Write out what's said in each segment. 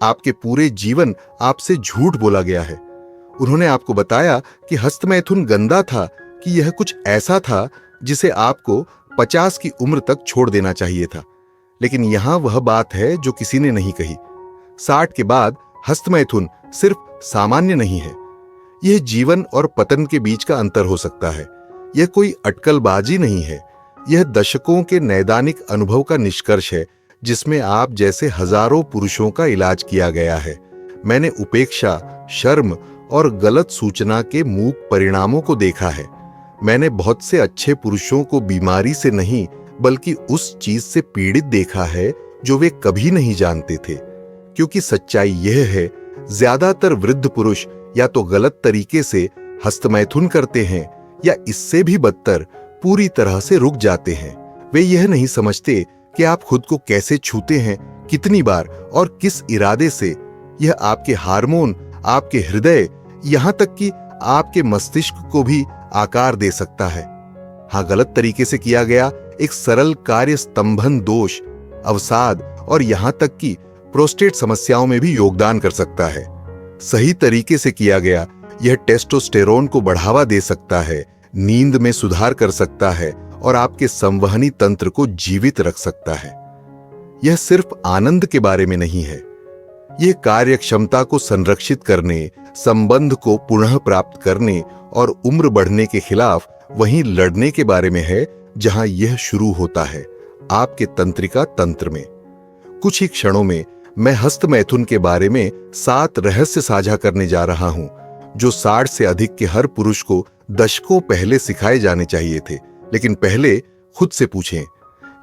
आपके पूरे जीवन आपसे झूठ बोला गया है। उन्होंने आपको बताया कि हस्तमैथुन गंदा था, कि यह कुछ ऐसा था जिसे आपको 50 की उम्र तक छोड़ देना चाहिए था। लेकिन यहां वह बात है जो किसी ने नहीं कही। 60 के बाद हस्तमैथुन सिर्फ सामान्य नहीं है, यह जीवन और पतन के बीच का अंतर हो सकता है। यह कोई अटकलबाजी नहीं है, यह दशकों के नैदानिक अनुभव का निष्कर्ष है, जिसमें आप जैसे हजारों पुरुषों का इलाज किया गया है। मैंने उपेक्षा, शर्म और गलत सूचना के मूक परिणामों को देखा है। मैंने बहुत से अच्छे पुरुषों को बीमारी से नहीं बल्कि उस चीज से पीड़ित देखा है जो वे कभी नहीं जानते थे। क्योंकि सच्चाई यह है, ज्यादातर वृद्ध पुरुष या तो गलत तरीके से हस्तमैथुन करते हैं या इससे भी बदतर पूरी तरह से रुक जाते हैं। वे यह नहीं समझते कि आप खुद को कैसे छूते हैं, कितनी बार और किस इरादे से। यह आपके हार्मोन, आपके हृदय, यहां तक कि आपके मस्तिष्क को भी आकार दे सकता है। हां, गलत तरीके से किया गया एक सरल कार्य स्तंभन दोष, अवसाद और यहां तक कि प्रोस्टेट समस्याओं में भी योगदान कर सकता है। सही तरीके से किया गया यह टेस्टोस्टेरोन को बढ़ावा दे सकता है, नींद में सुधार कर सकता है और आपके संवहनी तंत्र को जीवित रख सकता है। यह सिर्फ आनंद के बारे में नहीं है, यह कार्य क्षमता को संरक्षित करने, संबंध को पुनः प्राप्त करने और उम्र बढ़ने के खिलाफ वहीं लड़ने के बारे में है जहां यह शुरू होता है, आपके तंत्रिका तंत्र में। कुछ ही क्षणों में मैं हस्तमैथुन के बारे में 7 रहस्य साझा करने जा रहा हूं, जो 60 से अधिक के हर पुरुष को दशकों पहले सिखाए जाने चाहिए थे। लेकिन पहले खुद से पूछें,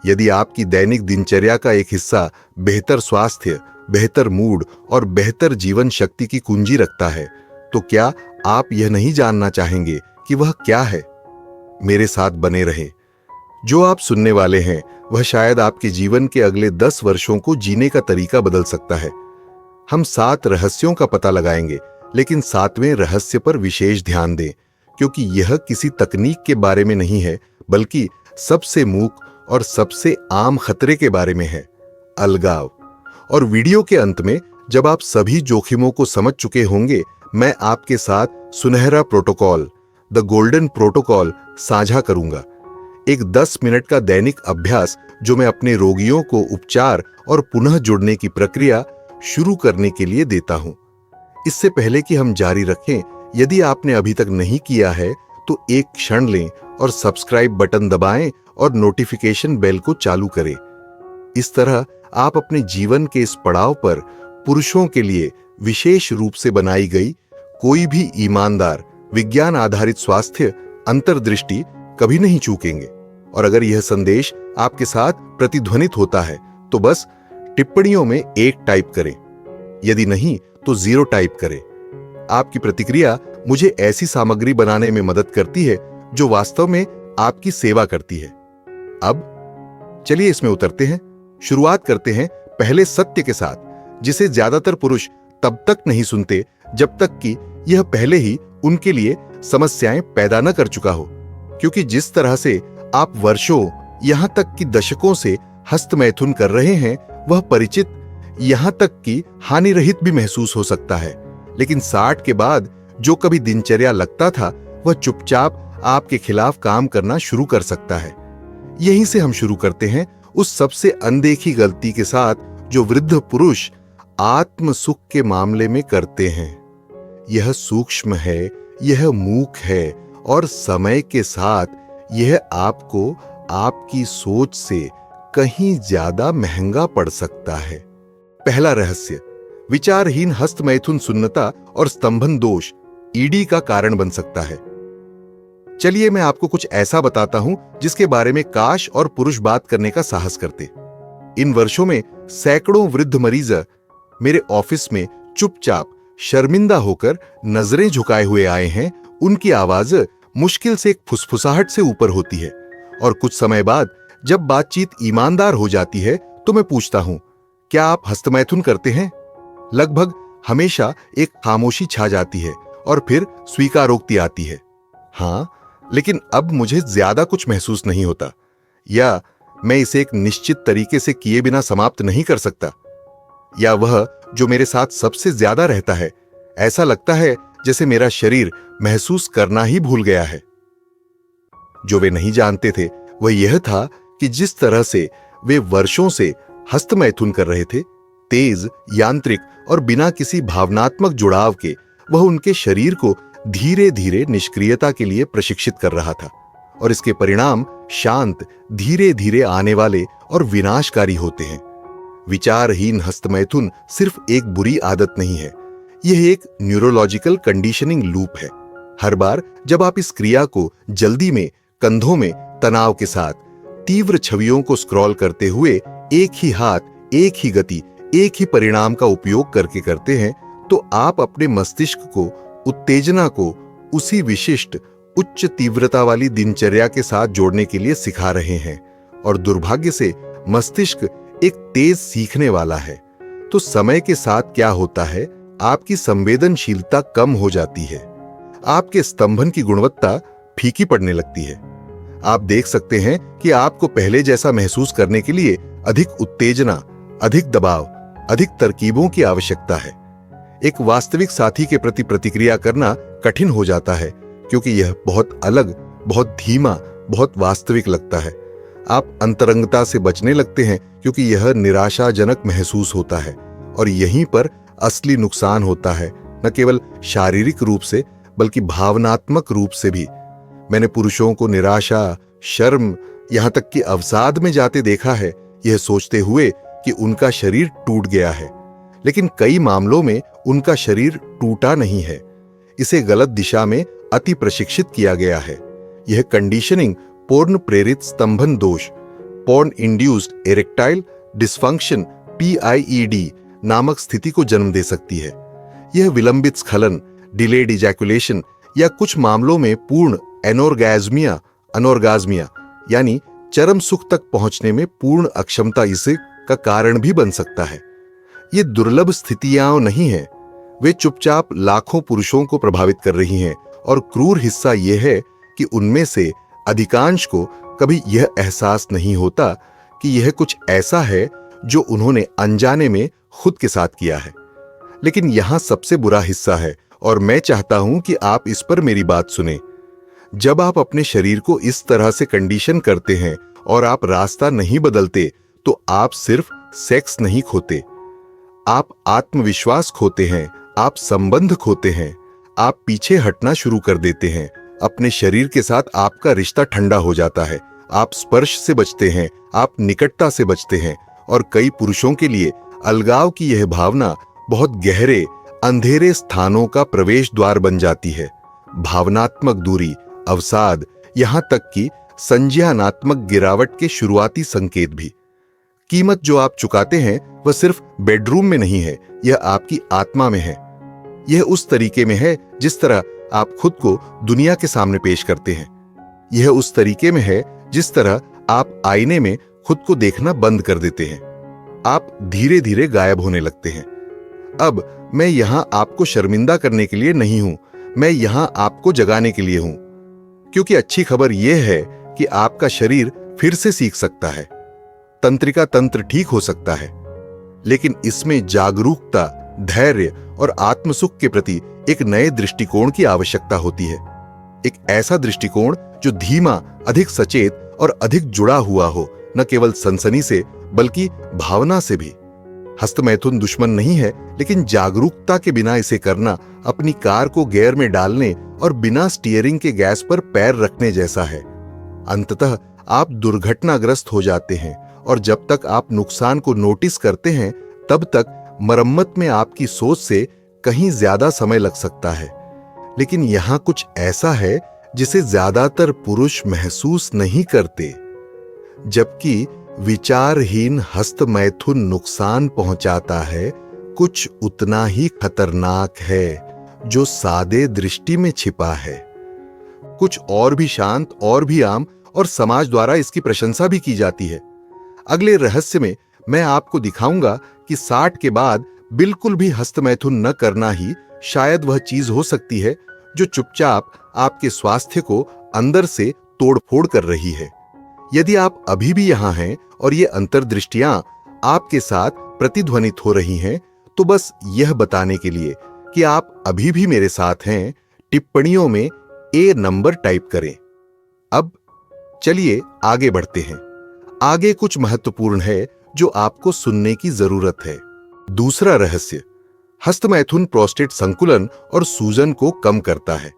यदि आपकी दैनिक दिनचर्या का एक हिस्सा बेहतर स्वास्थ्य, बेहतर मूड और बेहतर जीवन शक्ति की कुंजी रखता है, तो क्या आप यह नहीं जानना चाहेंगे कि वह क्या है? मेरे साथ बने रहें। जो आप सुनने वाले हैं वह शायद आपके जीवन के अगले 10 वर्षों को जीने का तरीका बदल सकता है। हम 7 रहस्यों का पता लगाएंगे, लेकिन 7वें रहस्य पर विशेष ध्यान दें, क्योंकि यह किसी तकनीक के बारे में नहीं है, बल्कि सबसे मूक और सबसे आम खतरे के बारे में है, अलगाव। और वीडियो के अंत में जब आप सभी जोखिमों को समझ चुके होंगे, मैं आपके साथ सुनहरा प्रोटोकॉल, द गोल्डन प्रोटोकॉल साझा करूंगा। एक 10 मिनट का दैनिक अभ्यास जो मैं अपने रोगियों को उपचार और पुनः जुड़ने की प्रक्रिया शुरू करने के लिए देता हूं। इससे पहले कि हम जारी रखें, यदि आपने अभी तक नहीं किया है तो एक क्षण लें और सब्सक्राइब बटन दबाएं और नोटिफिकेशन बेल को चालू करें। इस तरह आप अपने जीवन के इस पड़ाव पर पुरुषों के लिए विशेष रूप से बनाई गई कोई भी ईमानदार, विज्ञान आधारित स्वास्थ्य अंतर्दृष्टि कभी नहीं चूकेंगे। और अगर यह संदेश आपके साथ प्रतिध्वनित होता है तो बस टिप्पणियों में 1 टाइप करें, यदि नहीं तो 0 टाइप करें। आपकी प्रतिक्रिया मुझे ऐसी सामग्री बनाने में मदद करती है जो वास्तव में आपकी सेवा करती है। अब चलिए इसमें उतरते हैं। शुरुआत करते हैं पहले सत्य के साथ, जिसे ज्यादातर पुरुष तब तक नहीं सुनते जब तक कि यह पहले ही उनके लिए समस्याएं पैदा न कर चुका हो। क्योंकि जिस तरह से आप वर्षों, यहां तक कि दशकों से हस्तमैथुन कर रहे हैं, वह परिचित, यहां तक कि हानिरहित भी महसूस हो सकता है। लेकिन 60 के बाद जो कभी दिनचर्या लगता था, वह चुपचाप आपके खिलाफ काम करना शुरू कर सकता है। यहीं से हम शुरू करते हैं उस सबसे अनदेखी गलती के साथ जो वृद्ध पुरुष आत्म सुख के मामले में करते हैं। यह सूक्ष्म है, यह मूक है और समय के साथ यह आपको आपकी सोच से कहीं ज्यादा महंगा पड़ सकता है। पहला रहस्य, विचारहीन हस्तमैथुन सुन्नता और स्तंभन दोष ईडी का कारण बन सकता है। चलिए मैं आपको कुछ ऐसा बताता हूं जिसके बारे में काश और पुरुष बात करने का साहस करते। इन वर्षों में सैकड़ों वृद्ध मरीज मेरे ऑफिस में चुपचाप, शर्मिंदा होकर नजरें झुकाए हुए आए हैं। उनकी आवाज मुश्किल से एक फुसफुसाहट से ऊपर होती है और कुछ समय बाद जब बातचीत ईमानदार हो जाती है तो मैं पूछता हूं, क्या आप हस्तमैथुन करते हैं? लगभग हमेशा एक खामोशी छा जाती है और फिर स्वीकारोक्ति आती है, हां, लेकिन अब मुझे ज्यादा कुछ महसूस नहीं होता, या मैं इसे एक निश्चित तरीके से किए बिना समाप्त नहीं कर सकता। या वह जो मेरे साथ सबसे ज्यादा रहता है? ऐसा लगता है जैसे मेरा शरीर महसूस करना ही भूल गया है। जो वे नहीं जानते थे वह यह था कि जिस तरह से वे वर्षों से हस्तमैथुन कर रहे थे, तेज, यांत्रिक और बिना किसी भावनात्मक जुड़ाव के, वह उनके शरीर को धीरे धीरे निष्क्रियता के लिए प्रशिक्षित कर रहा था, और इसके परिणाम शांत, धीरे धीरे आने वाले और विनाशकारी होते हैं। विचारहीन हस्तमैथुन सिर्फ एक बुरी आदत नहीं है, यह एक न्यूरोलॉजिकल कंडीशनिंग लूप है। हर बार जब आप इस क्रिया को जल्दी में, कंधों में तनाव के साथ, तीव्र छवियों को स्क्रॉल करते हुए एक ही हाथ, एक ही गति, एक ही परिणाम का उपयोग करके करते हैं, तो आप अपने मस्तिष्क को, उत्तेजना को उसी विशिष्ट उच्च तीव्रता वाली दिनचर्या के साथ जोड़ने के लिए सिखा रहे हैं। और दुर्भाग्य से मस्तिष्क एक तेज सीखने वाला है, तो समय के साथ क्या होता है, आपकी संवेदनशीलता कम हो जाती है, आपके स्तंभन की गुणवत्ता फीकी पड़ने लगती है। आप देख सकते हैं कि आपको पहले जैसा महसूस करने के लिए अधिक उत्तेजना, अधिक दबाव, अधिक तरकीबों की आवश्यकता है। एक वास्तविक साथी के प्रति प्रतिक्रिया करना कठिन हो जाता है, क्योंकि यह बहुत अलग, बहुत धीमा, बहुत वास्तविक लगता है। आप अंतरंगता से बचने लगते हैं, क्योंकि यह निराशाजनक महसूस होता है, और यहीं पर असली नुकसान होता है, न केवल शारीरिक रूप से बल्कि भावनात्मक रूप से भी। मैंने पुरुषों को निराशा, शर्म, यहां तक कि अवसाद में जाते देखा है, यह सोचते हुए कि उनका शरीर टूट गया है, लेकिन कई मामलों में उनका शरीर टूटा नहीं है। इसे गलत दिशा में अति प्रशिक्षित किया गया है। यह कंडीशनिंग पोर्न प्रेरित स्तंभन दोष, porn induced erectile dysfunction, PIED नामक स्थिति को जन्म दे सकती है। यह विलंबित स्खलन, डिलेड इजैकुलेशन, या कुछ मामलों में पूर्ण अनोर्गाज्मिया यानी चरम सुख तक पहुंचने में पूर्ण अक्षमता इसे का कारण भी बन सकता है। ये दुर्लभ स्थितियां नहीं है, वे चुपचाप लाखों पुरुषों को प्रभावित कर रही हैं, और क्रूर हिस्सा यह है कि उनमें से अधिकांश को कभी यह एहसास नहीं होता कि यह कुछ ऐसा है जो उन्होंने अनजाने में खुद के साथ किया है। लेकिन यहां सबसे बुरा हिस्सा है, और मैं चाहता हूं कि आप इस पर मेरी बात सुने। जब आप अपने शरीर को इस तरह से कंडीशन करते हैं और आप रास्ता नहीं बदलते, तो आप सिर्फ सेक्स नहीं खोते, आप आत्मविश्वास खोते हैं, आप संबंध खोते हैं, आप पीछे हटना शुरू कर देते हैं। अपने शरीर के साथ आपका रिश्ता ठंडा हो जाता है, आप स्पर्श से बचते हैं, आप निकटता से बचते हैं, और कई पुरुषों के लिए अलगाव की यह भावना बहुत गहरे, अंधेरे स्थानों का प्रवेश द्वार बन जाती है। भावनात्मक दूरी, अवसाद, यहां तक कि संज्ञानात्मक गिरावट के शुरुआती संकेत भी। कीमत जो आप चुकाते हैं वह सिर्फ बेडरूम में नहीं है, यह आपकी आत्मा में है। यह उस तरीके में है जिस तरह आप खुद को दुनिया के सामने पेश करते हैं। यह उस तरीके में है जिस तरह आप आईने में खुद को देखना बंद कर देते हैं। आप धीरे धीरे गायब होने लगते हैं। अब मैं यहां आपको शर्मिंदा करने के लिए नहीं हूं, मैं यहां आपको जगाने के लिए हूं, क्योंकि अच्छी खबर यह है कि आपका शरीर फिर से सीख सकता है, तंत्रिका तंत्र ठीक हो सकता है, लेकिन इसमें जागरूकता, धैर्य और आत्मसुख के प्रति एक नए दृष्टिकोण की आवश्यकता होती है। एक ऐसा दृष्टिकोण जो धीमा, अधिक सचेत और अधिक जुड़ा हुआ हो, न केवल सनसनी से बल्कि भावना से भी। हस्तमैथुन दुश्मन नहीं है, लेकिन जागरूकता के बिना इसे करना अपनी कार को गियर में डालने और बिना स्टीयरिंग के गैस पर पैर रखने जैसा है। अंततः आप दुर्घटनाग्रस्त हो जाते हैं, और जब तक आप नुकसान को नोटिस करते हैं तब तक मरम्मत में आपकी सोच से कहीं ज्यादा समय लग सकता है। लेकिन यहां कुछ ऐसा है जिसे ज्यादातर पुरुष महसूस नहीं करते। जबकि विचारहीन हस्तमैथुन नुकसान पहुंचाता है, कुछ उतना ही खतरनाक है जो सादे दृष्टि में छिपा है। कुछ और भी शांत, और भी आम, और समाज द्वारा इसकी प्रशंसा भी की जाती है। अगले रहस्य में मैं आपको दिखाऊंगा कि 60 के बाद बिल्कुल भी हस्तमैथुन न करना ही शायद वह चीज हो सकती है जो चुपचाप आपके स्वास्थ्य को अंदर से तोड़फोड़ कर रही है। यदि आप अभी भी यहां हैं और ये अंतर्दृष्टियां आपके साथ प्रतिध्वनित हो रही हैं, तो बस यह बताने के लिए कि आप अभी भी मेरे साथ हैं, टिप्पणियों में ए नंबर टाइप करें। अब चलिए आगे बढ़ते हैं। आगे कुछ महत्वपूर्ण है जो आपको सुनने की जरूरत है। दूसरा रहस्य, हस्तमैथुन प्रोस्टेट संकुलन और सूजन को कम करता है।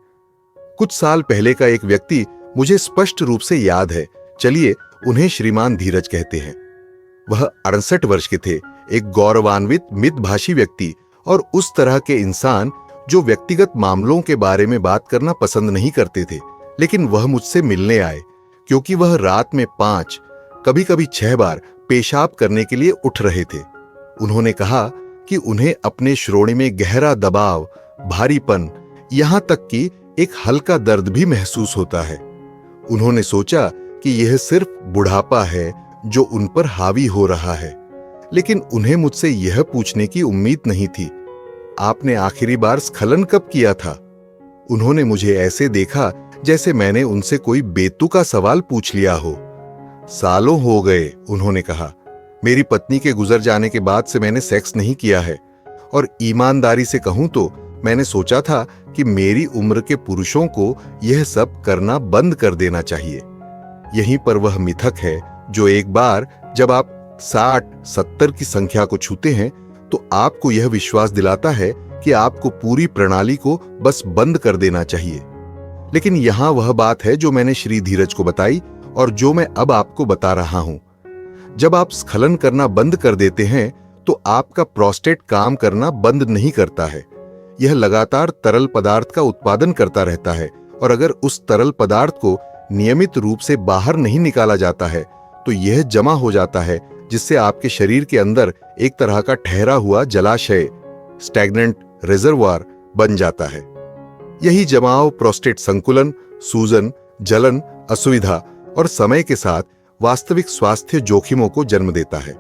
कुछ साल पहले का एक व्यक्ति मुझे स्पष्ट रूप से याद है। चलिए उन्हें श्रीमान धीरज कहते हैं। वह 68 वर्ष के थे, एक गौरवान्वित मितभाषी व्यक्ति और उस तरह के इंसान जो व्यक्तिगत मामलों के बारे में बात करना पसंद नहीं करते थे। लेकिन वह मुझसे मिलने आए क्योंकि वह रात में 5, कभी-कभी 6 बार पेशाब करने के लिए उठ रहे थे। उन्होंने कहा कि उन्हें अपने श्रोणि में गहरा दबाव, भारीपन, यहां तक कि एक हल्का दर्द भी महसूस होता है। उन्होंने सोचा कि यह सिर्फ बुढ़ापा है जो उन पर हावी हो रहा है। लेकिन उन्हें मुझसे यह पूछने की उम्मीद नहीं थी, आपने आखिरी बार स्खलन कब किया था? उन्होंने मुझे ऐसे देखा जैसे मैंने उनसे कोई बेतुका सवाल पूछ लिया हो। सालों हो गए, उन्होंने कहा। मेरी पत्नी के गुजर जाने के बाद से मैंने सेक्स नहीं किया है और ईमानदारी से कहूं तो मैंने सोचा था कि मेरी उम्र के पुरुषों को यह सब करना बंद कर देना चाहिए। यहीं पर वह मिथक है जो एक बार जब आप 60-70 की संख्या को छूते हैं तो आपको यह विश्वास दिलाता है कि आपको पूरी प्रणाली को बस बंद कर देना चाहिए। लेकिन यहां वह बात है जो मैंने श्री धीरज को बताई और जो मैं अब आपको बता रहा हूं। जब आप स्खलन करना बंद कर देते हैं तो आपका प्रोस्टेट काम करना बंद नहीं करता है। यह लगातार तरल पदार्थ का उत्पादन करता रहता है और अगर उस तरल पदार्थ को नियमित रूप से बाहर नहीं निकाला जाता है तो यह जमा हो जाता है, जिससे आपके शरीर के अंदर एक तरह का ठहरा हुआ जलाशय, स्टैग्नेंट रिजर्वायर बन जाता है। यही जमाव प्रोस्टेट संकुलन, सूजन, जलन, असुविधा और समय के साथ वास्तविक स्वास्थ्य जोखिमों को जन्म देता है।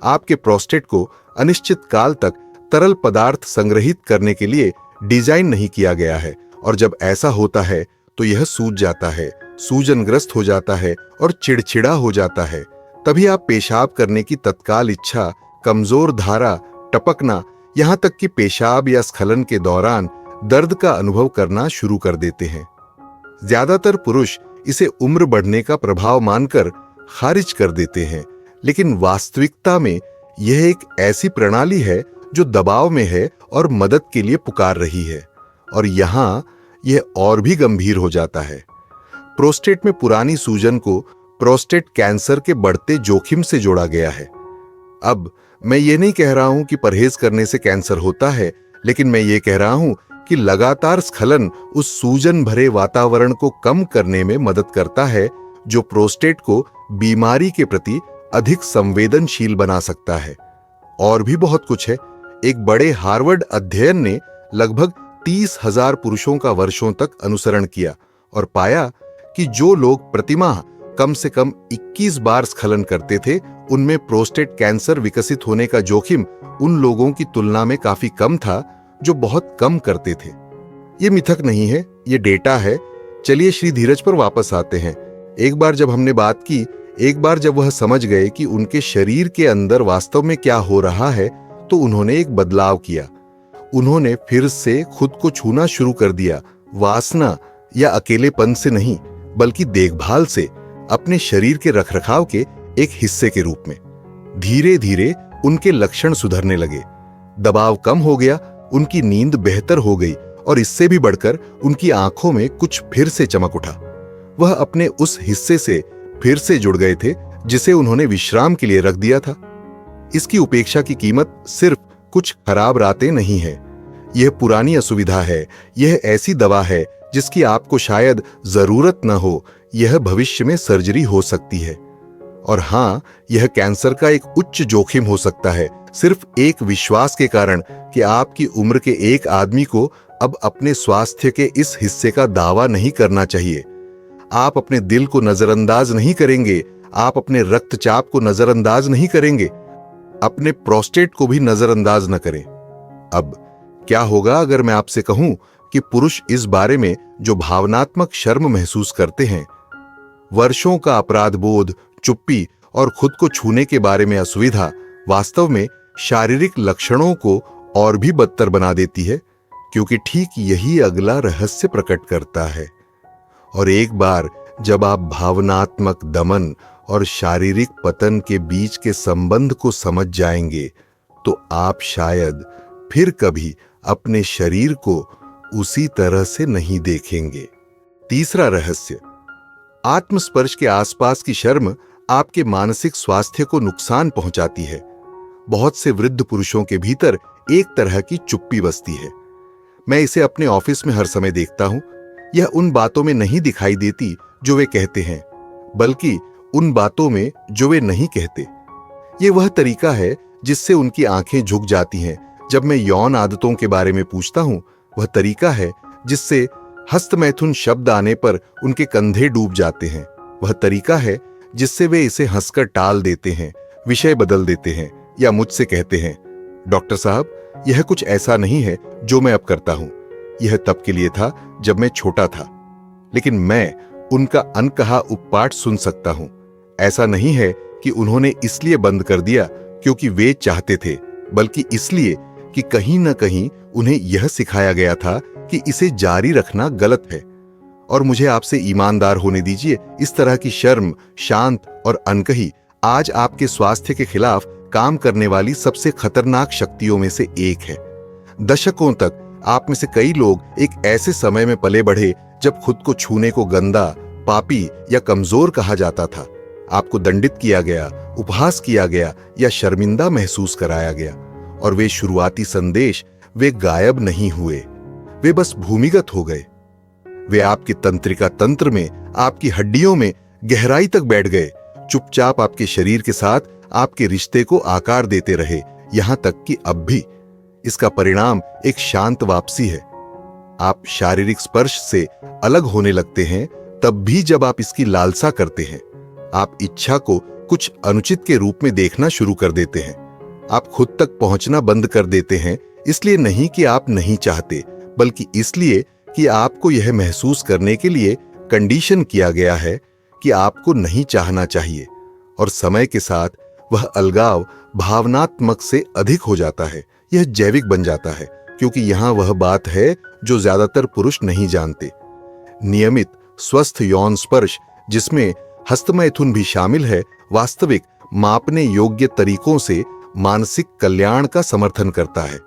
आपके प्रोस्टेट को अनिश्चित काल तक तरल पदार्थ संग्रहित करने के लिए डिजाइन नहीं किया गया है और जब ऐसा होता है तो यह सूज जाता है, सूजनग्रस्त हो जाता है और चिड़चिड़ा हो जाता है। तभी आप पेशाब करने की तत्काल इच्छा, कमजोर धारा, टपकना, यहां तक कि पेशाब या स्खलन के दौरान दर्द का अनुभव करना शुरू कर देते हैं। ज्यादातर पुरुष इसे उम्र बढ़ने का प्रभाव मानकर खारिज कर देते हैं, लेकिन वास्तविकता में यह एक ऐसी प्रणाली है जो दबाव में है और मदद के लिए पुकार रही है। और यहां यह और भी गंभीर हो जाता है। प्रोस्टेट में पुरानी सूजन को प्रोस्टेट कैंसर के बढ़ते जोखिम से जोड़ा गया है। अब मैं ये नहीं कह रहा हूं कि परहेज करने से कैंसर होता है, लेकिन मैं ये कह रहा हूं कि लगातार स्खलन उस सूजन भरे वातावरण को कम करने में मदद करता है जो प्रोस्टेट को बीमारी के प्रति अधिक संवेदनशील बना सकता है। और भी बहुत कुछ है। एक बड़े हार्वर्ड अध्ययन ने लगभग 30,000 पुरुषों का वर्षों तक अनुसरण किया और पाया कि जो लोग प्रतिमाह कम से कम 21 बार स्खलन करते थे, उनमें प्रोस्टेट कैंसर विकसित होने का जोखिम उन लोगों की तुलना में काफी कम था जो बहुत कम करते थे। ये मिथक नहीं है, ये डेटा है। चलिए श्री धीरज पर वापस आते हैं। एक बार जब हमने बात की, एक बार जब वह समझ गए कि उनके शरीर के अंदर वास्तव में क्या हो रहा है, तो उन्होंने एक बदलाव किया। उन्होंने फिर से खुद को छूना शुरू कर दिया, वासना या अकेलेपन से नहीं, बल्कि देखभाल से, अपने शरीर के रखरखाव के एक हिस्से के रूप में। धीरे धीरे उनके लक्षण सुधरने लगे, दबाव कम हो गया, उनकी नींद बेहतर हो गई और इससे भी बढ़कर उनकी आंखों में कुछ फिर से चमक उठा। वह अपने उस हिस्से से फिर से जुड़ गए थे जिसे उन्होंने विश्राम के लिए रख दिया था। इसकी उपेक्षा की कीमत सिर्फ कुछ खराब रातें नहीं है। यह पुरानी असुविधा है, यह ऐसी दवा है जिसकी आपको शायद जरूरत न हो। यह भविष्य में सर्जरी हो सकती है। और हां, यह कैंसर का एक उच्च जोखिम हो सकता है, सिर्फ एक विश्वास के कारण कि आपकी उम्र के एक आदमी को अब अपने स्वास्थ्य के इस हिस्से का दावा नहीं करना चाहिए। आप अपने दिल को नजरअंदाज नहीं करेंगे, आप अपने रक्तचाप को नजरअंदाज नहीं करेंगे, अपने प्रोस्टेट को भी नजरअंदाज न करें। अब क्या होगा अगर मैं आपसे कहूं कि पुरुष इस बारे में जो भावनात्मक शर्म महसूस करते हैं, वर्षों का अपराध बोध, चुप्पी और खुद को छूने के बारे में असुविधा, वास्तव में शारीरिक लक्षणों को और भी बदतर बना देती है, क्योंकि ठीक यही अगला रहस्य प्रकट करता है। और एक बार जब आप भावनात्मक दमन और शारीरिक पतन के बीच के संबंध को समझ जाएंगे, तो आप शायद फिर कभी अपने शरीर को उसी तरह से नहीं देखेंगे। तीसरा रहस्य, आत्मस्पर्श के आसपास की शर्म आपके मानसिक स्वास्थ्य को नुकसान पहुंचाती है। बहुत से वृद्ध पुरुषों के भीतर एक तरह की चुप्पी बसती है। मैं इसे अपने ऑफिस में हर समय देखता हूं। यह उन बातों में नहीं दिखाई देती जो वे कहते हैं, बल्कि उन बातों में जो वे नहीं कहते। यह वह तरीका है जिससे उनकी आंखें झुक जाती हैं जब मैं यौन आदतों के बारे में पूछता हूं। वह तरीका है जिससे हस्तमैथुन शब्द आने पर उनके कंधे डूब जाते हैं। वह तरीका है जिससे वे इसे हंसकर टाल देते हैं, विषय बदल देते हैं या मुझसे कहते हैं, डॉक्टर साहब, यह कुछ ऐसा नहीं है जो मैं अब करता हूं। यह तब के लिए था जब मैं छोटा था। लेकिन मैं उनका अनकहा उपपाठ सुन सकता हूं। ऐसा नहीं है कि उन्होंने इसलिए बंद कर दिया क्योंकि वे चाहते थे, बल्कि इसलिए कि कहीं न कहीं उन्हें यह सिखाया गया था कि इसे जारी रखना गलत है। और मुझे आपसे ईमानदार होने दीजिए, इस तरह की शर्म, शांत और अनकही आज आपके स्वास्थ्य के खिलाफ काम करने वाली सबसे खतरनाक शक्तियों में से एक है। दशकों तक आप में से कई लोग एक ऐसे समय में पले बढ़े जब खुद को छूने को गंदा, पापी या कमजोर कहा जाता था। आपको दंडित किया गया, उपहास किया गया या शर्मिंदा महसूस कराया गया। और वे शुरुआती संदेश वे गायब नहीं हुए, वे बस भूमिगत हो गए। वे आपके तंत्रिका तंत्र में, आपकी हड्डियों में गहराई तक बैठ गए, चुपचाप आपके शरीर के साथ आपके रिश्ते को आकार देते रहे, यहां तक कि अब भी। इसका परिणाम एक शांत वापसी है। आप शारीरिक स्पर्श से अलग होने लगते हैं तब भी जब आप इसकी लालसा करते हैं। आप इच्छा को कुछ अनुचित के रूप में देखना शुरू कर देते हैं। आप खुद तक पहुंचना बंद कर देते हैं, इसलिए नहीं कि आप नहीं चाहते, बल्कि इसलिए कि आपको यह महसूस करने के लिए कंडीशन किया गया है कि आपको नहीं चाहना चाहिए। और समय के साथ वह अलगाव भावनात्मक से अधिक हो जाता है। यह जैविक बन जाता है, क्योंकि यहां वह बात है जो ज्यादातर पुरुष नहीं जानते। नियमित स्वस्थ यौन स्पर्श, जिसमें हस्तमैथुन भी शामिल है, वास्तविक मापने योग्य तरीकों से मानसिक कल्याण का समर्थन करता है।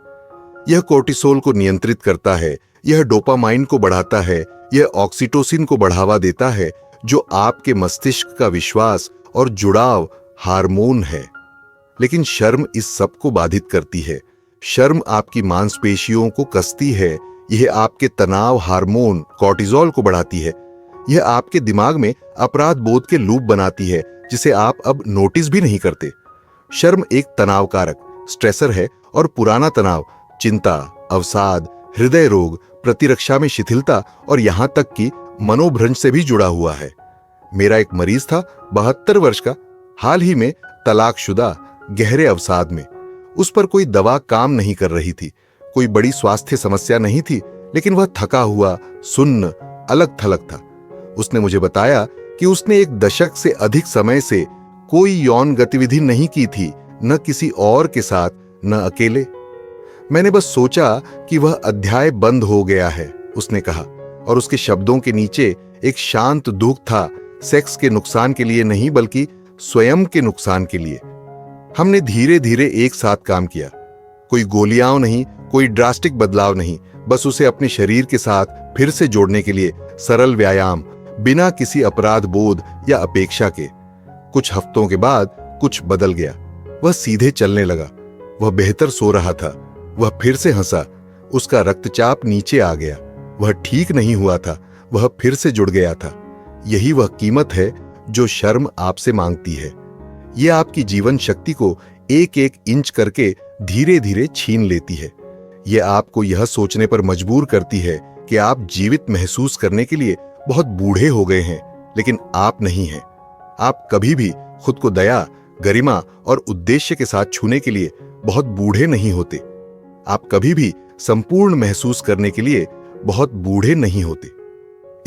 यह कोर्टिसोल को नियंत्रित करता है, यह डोपामाइन को बढ़ाता है, यह ऑक्सीटोसिन को बढ़ावा देता है, जो आपके मस्तिष्क का विश्वास और जुड़ाव हार्मोन है। लेकिन शर्म इस सब को बाधित करती है। शर्म आपकी मांसपेशियों को कसती है, यह आपके तनाव हार्मोन कॉर्टिसोल को बढ़ाती है, यह आपके दिमाग में अपराध बोध के लूप बनाती है, जिसे आप अब नोटिस भी नहीं करते। शर्म एक तनाव कारक, स्ट्रेसर है, और पुराना तनाव, चिंता, अवसाद, हृदय रोग, प्रतिरक्षा में शिथिलता और यहां तक कि मनोभ्रंश से भी जुड़ा हुआ है। मेरा एक मरीज था, 72 वर्ष का, हाल ही में तलाकशुदा, गहरे अवसाद में। उस पर कोई दवा काम नहीं कर रही थी, कोई बड़ी स्वास्थ्य समस्या नहीं थी, लेकिन वह थका हुआ, सुन्न, अलग थलग था। उसने मुझे बताया कि उसने एक दशक से अधिक समय से कोई यौन गतिविधि नहीं की थी, न किसी और के साथ, न अकेले। मैंने बस सोचा कि वह अध्याय बंद हो गया है, उसने कहा, और उसके शब्दों के नीचे एक शांत दुख था, सेक्स के नुकसान के लिए नहीं, बल्कि स्वयं के नुकसान के लिए। हमने धीरे धीरे एक साथ काम किया, कोई गोलियां नहीं, कोई ड्रास्टिक बदलाव नहीं, बस उसे अपने शरीर के साथ फिर से जोड़ने के लिए सरल व्यायाम, बिना किसी अपराध बोध या अपेक्षा के। कुछ हफ्तों के बाद कुछ बदल गया। वह सीधे चलने लगा, वह बेहतर सो रहा था, वह फिर से हंसा, उसका रक्तचाप नीचे आ गया, वह ठीक नहीं हुआ था, वह फिर से जुड़ गया था। यही वह कीमत है जो शर्म आपसे मांगती है। यह आपकी जीवन शक्ति को एक एक इंच करके धीरे धीरे छीन लेती है। यह आपको यह सोचने पर मजबूर करती है कि आप जीवित महसूस करने के लिए बहुत बूढ़े हो गए हैं, लेकिन आप नहीं हैं। आप कभी भी खुद को दया, गरिमा और उद्देश्य के साथ छूने के लिए बहुत बूढ़े नहीं होते। आप कभी भी संपूर्ण महसूस करने के लिए बहुत बूढ़े नहीं होते।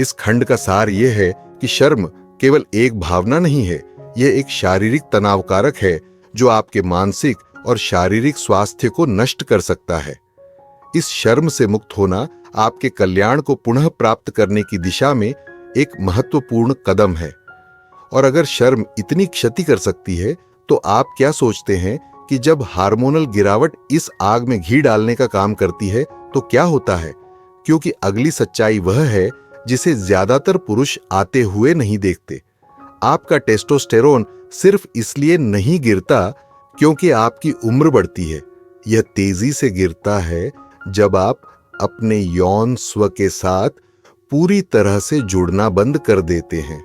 इस खंड का सार यह है कि शर्म केवल एक भावना नहीं है, यह एक शारीरिक तनाव कारक है जो आपके मानसिक और शारीरिक स्वास्थ्य को नष्ट कर सकता है। इस शर्म से मुक्त होना आपके कल्याण को पुनः प्राप्त करने की दिशा में एक महत्वपूर्ण कदम है। और अगर शर्म इतनी क्षति कर सकती है तो आप क्या सोचते हैं कि जब हार्मोनल गिरावट इस आग में घी डालने का काम करती है तो क्या होता है? क्योंकि अगली सच्चाई वह है जिसे ज्यादातर पुरुष आते हुए नहीं देखते। आपका टेस्टोस्टेरोन सिर्फ इसलिए नहीं गिरता क्योंकि आपकी उम्र बढ़ती है। यह तेजी से गिरता है जब आप अपने यौन स्व के साथ पूरी तरह से जुड़ना बंद कर देते हैं।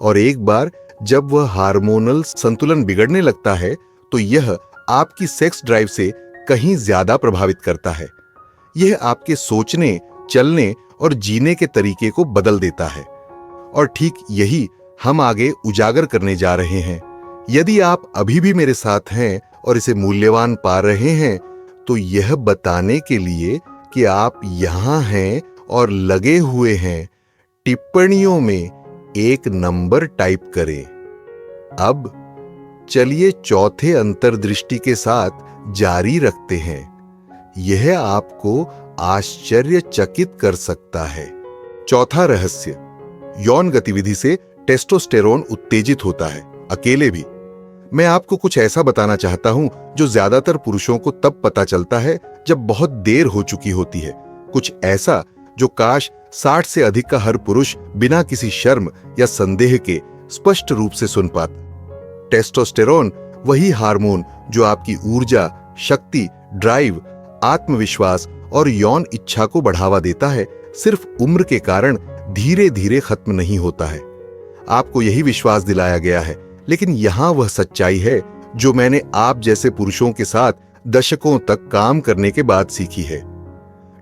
और एक बार जब वह हार्मोनल संतुलन बिगड़ने लगता है तो यह आपकी सेक्स ड्राइव से कहीं ज्यादा प्रभावित करता है। यह आपके सोचने, चलने और जीने के तरीके को बदल देता है। और ठीक यही हम आगे उजागर करने जा रहे हैं। यदि आप अभी भी मेरे साथ हैं और इसे मूल्यवान पा रहे हैं तो यह बताने के लिए कि आप यहां हैं और लगे हुए हैं, टिप्पणियों में एक नंबर टाइप करें। अब चलिए चौथे अंतर्दृष्टि के साथ जारी रखते हैं। यह आपको आश्चर्यचकित कर सकता है। चौथा रहस्य, यौन गतिविधि से टेस्टोस्टेरोन उत्तेजित होता है, अकेले भी। मैं आपको कुछ ऐसा बताना चाहता हूं जो ज्यादातर पुरुषों को तब पता चलता है जब बहुत देर हो चुकी होती है। कुछ ऐसा जो काश 60 से अधिक का हर पुरुष बिना किसी शर्म या संदेह के स्पष्ट रूप से सुन पाता। टेस्टोस्टेरोन वही हार्मोन जो आपकी ऊर्जा, शक्ति, ड्राइव, आत्मविश्वास और यौन इच्छा को बढ़ावा देता है, सिर्फ उम्र के कारण धीरे धीरे खत्म नहीं होता है। आपको यही विश्वास दिलाया गया है, लेकिन यहां वह सच्चाई है जो मैंने आप जैसे पुरुषों के साथ दशकों तक काम करने के बाद सीखी है।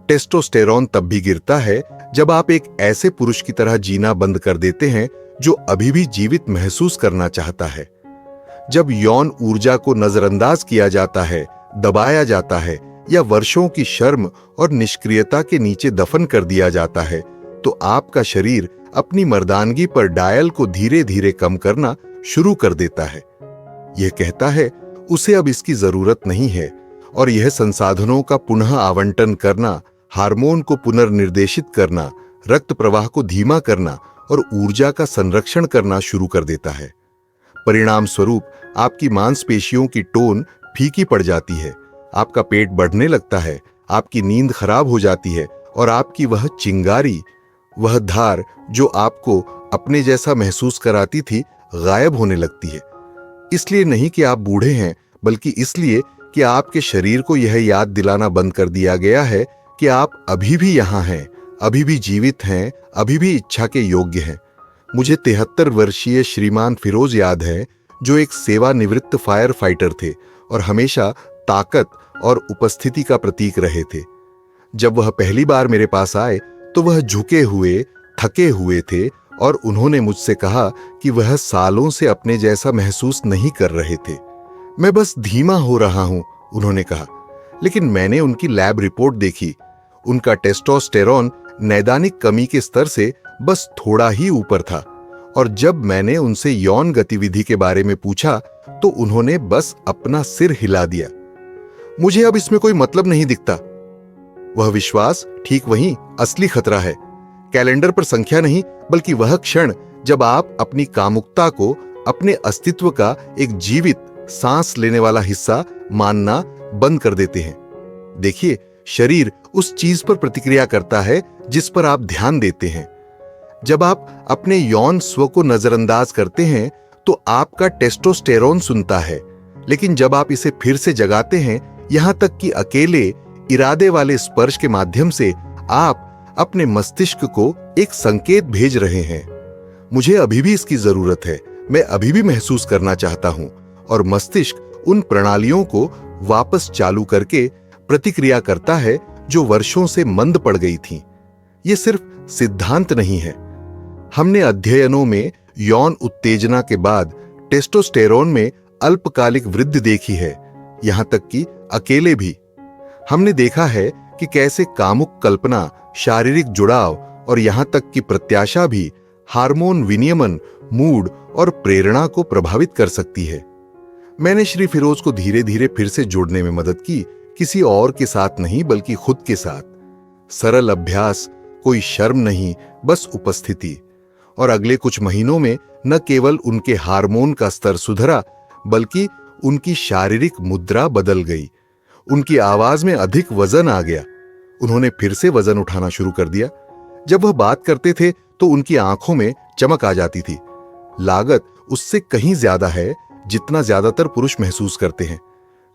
टेस्टोस्टेरोन तब भी गिरता है जब आप एक ऐसे पुरुष की तरह जीना बंद कर देते हैं जो अभी भी जीवित महसूस करना चाहता है। जब यौन ऊर्जा को नजरअंदाज किया जाता है, दबाया जाता है या वर्षों की शर्म और निष्क्रियता के नीचे दफन कर दिया जाता है तो आपका शरीर अपनी मर्दानगी पर डायल को धीरे धीरे कम करना शुरू कर देता है। यह कहता है उसे अब इसकी जरूरत नहीं है और यह संसाधनों का पुनः आवंटन करना, हार्मोन को पुनर्निर्देशित करना, रक्त प्रवाह को धीमा करना और ऊर्जा का संरक्षण करना शुरू कर देता है। परिणाम स्वरूप आपकी मांसपेशियों की टोन फीकी पड़ जाती है, आपका पेट बढ़ने लगता है, आपकी नींद खराब हो जाती है और आपकी वह चिंगारी, वह धार जो आपको अपने जैसा महसूस कराती थी, गायब होने लगती है। इसलिए नहीं कि आप बूढ़े हैं, बल्कि इसलिए कि आपके शरीर को यह याद दिलाना बंद कर दिया गया है कि आप अभी भी यहां हैं, अभी भी जीवित हैं, अभी भी इच्छा के योग्य हैं। मुझे 73 वर्षीय श्रीमान फिरोज याद है जो एक सेवानिवृत्त फायर फाइटर थे और हमेशा ताकत और उपस्थिति का प्रतीक रहे थे। जब वह पहली बार मेरे पास आए तो वह झुके हुए, थके हुए थे और उन्होंने मुझसे कहा कि वह सालों से अपने जैसा महसूस नहीं कर रहे थे। मैं बस धीमा हो रहा हूं, उन्होंने कहा। लेकिन मैंने उनकी लैब रिपोर्ट देखी। उनका टेस्टोस्टेरोन नैदानिक कमी के स्तर से बस थोड़ा ही ऊपर था और जब मैंने उनसे यौन गतिविधि के बारे में पूछा तो उन्होंने बस अपना सिर हिला दिया। मुझे अब इसमें कोई मतलब नहीं दिखता। वह विश्वास ठीक वही असली खतरा है। कैलेंडर पर संख्या नहीं, बल्कि वह क्षण जब आप अपनी कामुकता को अपने अस्तित्व का एक जीवित, सांस लेने वाला हिस्सा मानना बंद कर देते हैं। देखिए, शरीर उस चीज पर प्रतिक्रिया करता है जिस पर आप ध्यान देते हैं। जब आप अपने यौन स्व को नजरअंदाज करते हैं तो आपका टेस्टोस्टेरोन सुनता है, लेकिन जब आप इसे फिर से जगाते हैं, यहां तक कि अकेले इरादे वाले स्पर्श के माध्यम से, आप अपने मस्तिष्क को एक संकेत भेज रहे हैं। मुझे अभी भी इसकी जरूरत है, मैं अभी भी महसूस करना चाहता हूं। और मस्तिष्क उन प्रणालियों को वापस चालू करके प्रतिक्रिया करता है जो वर्षों से मंद पड़ गई थीं। यह सिर्फ सिद्धांत नहीं है। हमने अध्ययनों में यौन उत्तेजना के बाद टेस्टोस्टेरोन में अल्पकालिक वृद्धि देखी है, यहां तक कि अकेले भी। हमने देखा है कि कैसे कामुक कल्पना, शारीरिक जुड़ाव और यहां तक कि प्रत्याशा भी हार्मोन विनियमन, मूड और प्रेरणा को प्रभावित कर सकती है। मैंने श्री फिरोज को धीरे धीरे फिर से जोड़ने में मदद की, किसी और के साथ नहीं बल्कि खुद के साथ। सरल अभ्यास, कोई शर्म नहीं, बस उपस्थिति। और अगले कुछ महीनों में न केवल उनके हार्मोन का स्तर सुधरा बल्कि उनकी शारीरिक मुद्रा बदल गई। उनकी आवाज में अधिक वजन आ गया। उन्होंने फिर से वजन उठाना शुरू कर दिया। जब वह बात करते थे तो उनकी आंखों में चमक आ जाती थी। लागत उससे कहीं ज्यादा है जितना ज्यादातर पुरुष महसूस करते हैं।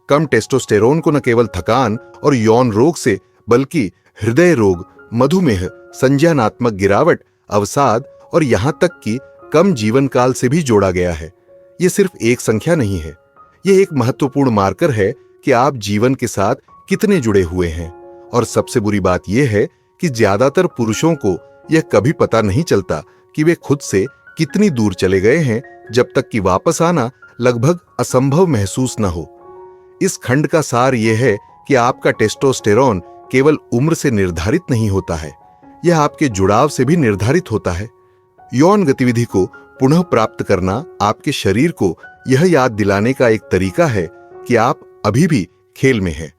कम टेस्टोस्टेरोन को न केवल थकान और यौन रोग से बल्कि हृदय रोग, मधुमेह, संज्ञानात्मक गिरावट, अवसाद और यहां तक कि कम जीवन काल से भी जोड़ा गया है। यह सिर्फ एक संख्या नहीं है, यह एक महत्वपूर्ण मार्कर है कि आप जीवन के साथ कितने जुड़े हुए हैं। और सबसे बुरी बात यह है कि ज्यादातर पुरुषों को यह कभी पता नहीं चलता कि वे खुद से कितनी दूर चले गए हैं, जब तक कि वापस आना लगभग असंभव महसूस न हो। इस खंड का सार यह है कि आपका टेस्टोस्टेरोन केवल उम्र से निर्धारित नहीं होता है, यह आपके जुड़ाव से भी निर्धारित होता है। यौन गतिविधि को पुनः प्राप्त करना आपके शरीर को यह याद दिलाने का एक तरीका है कि आप अभी भी खेल में हैं।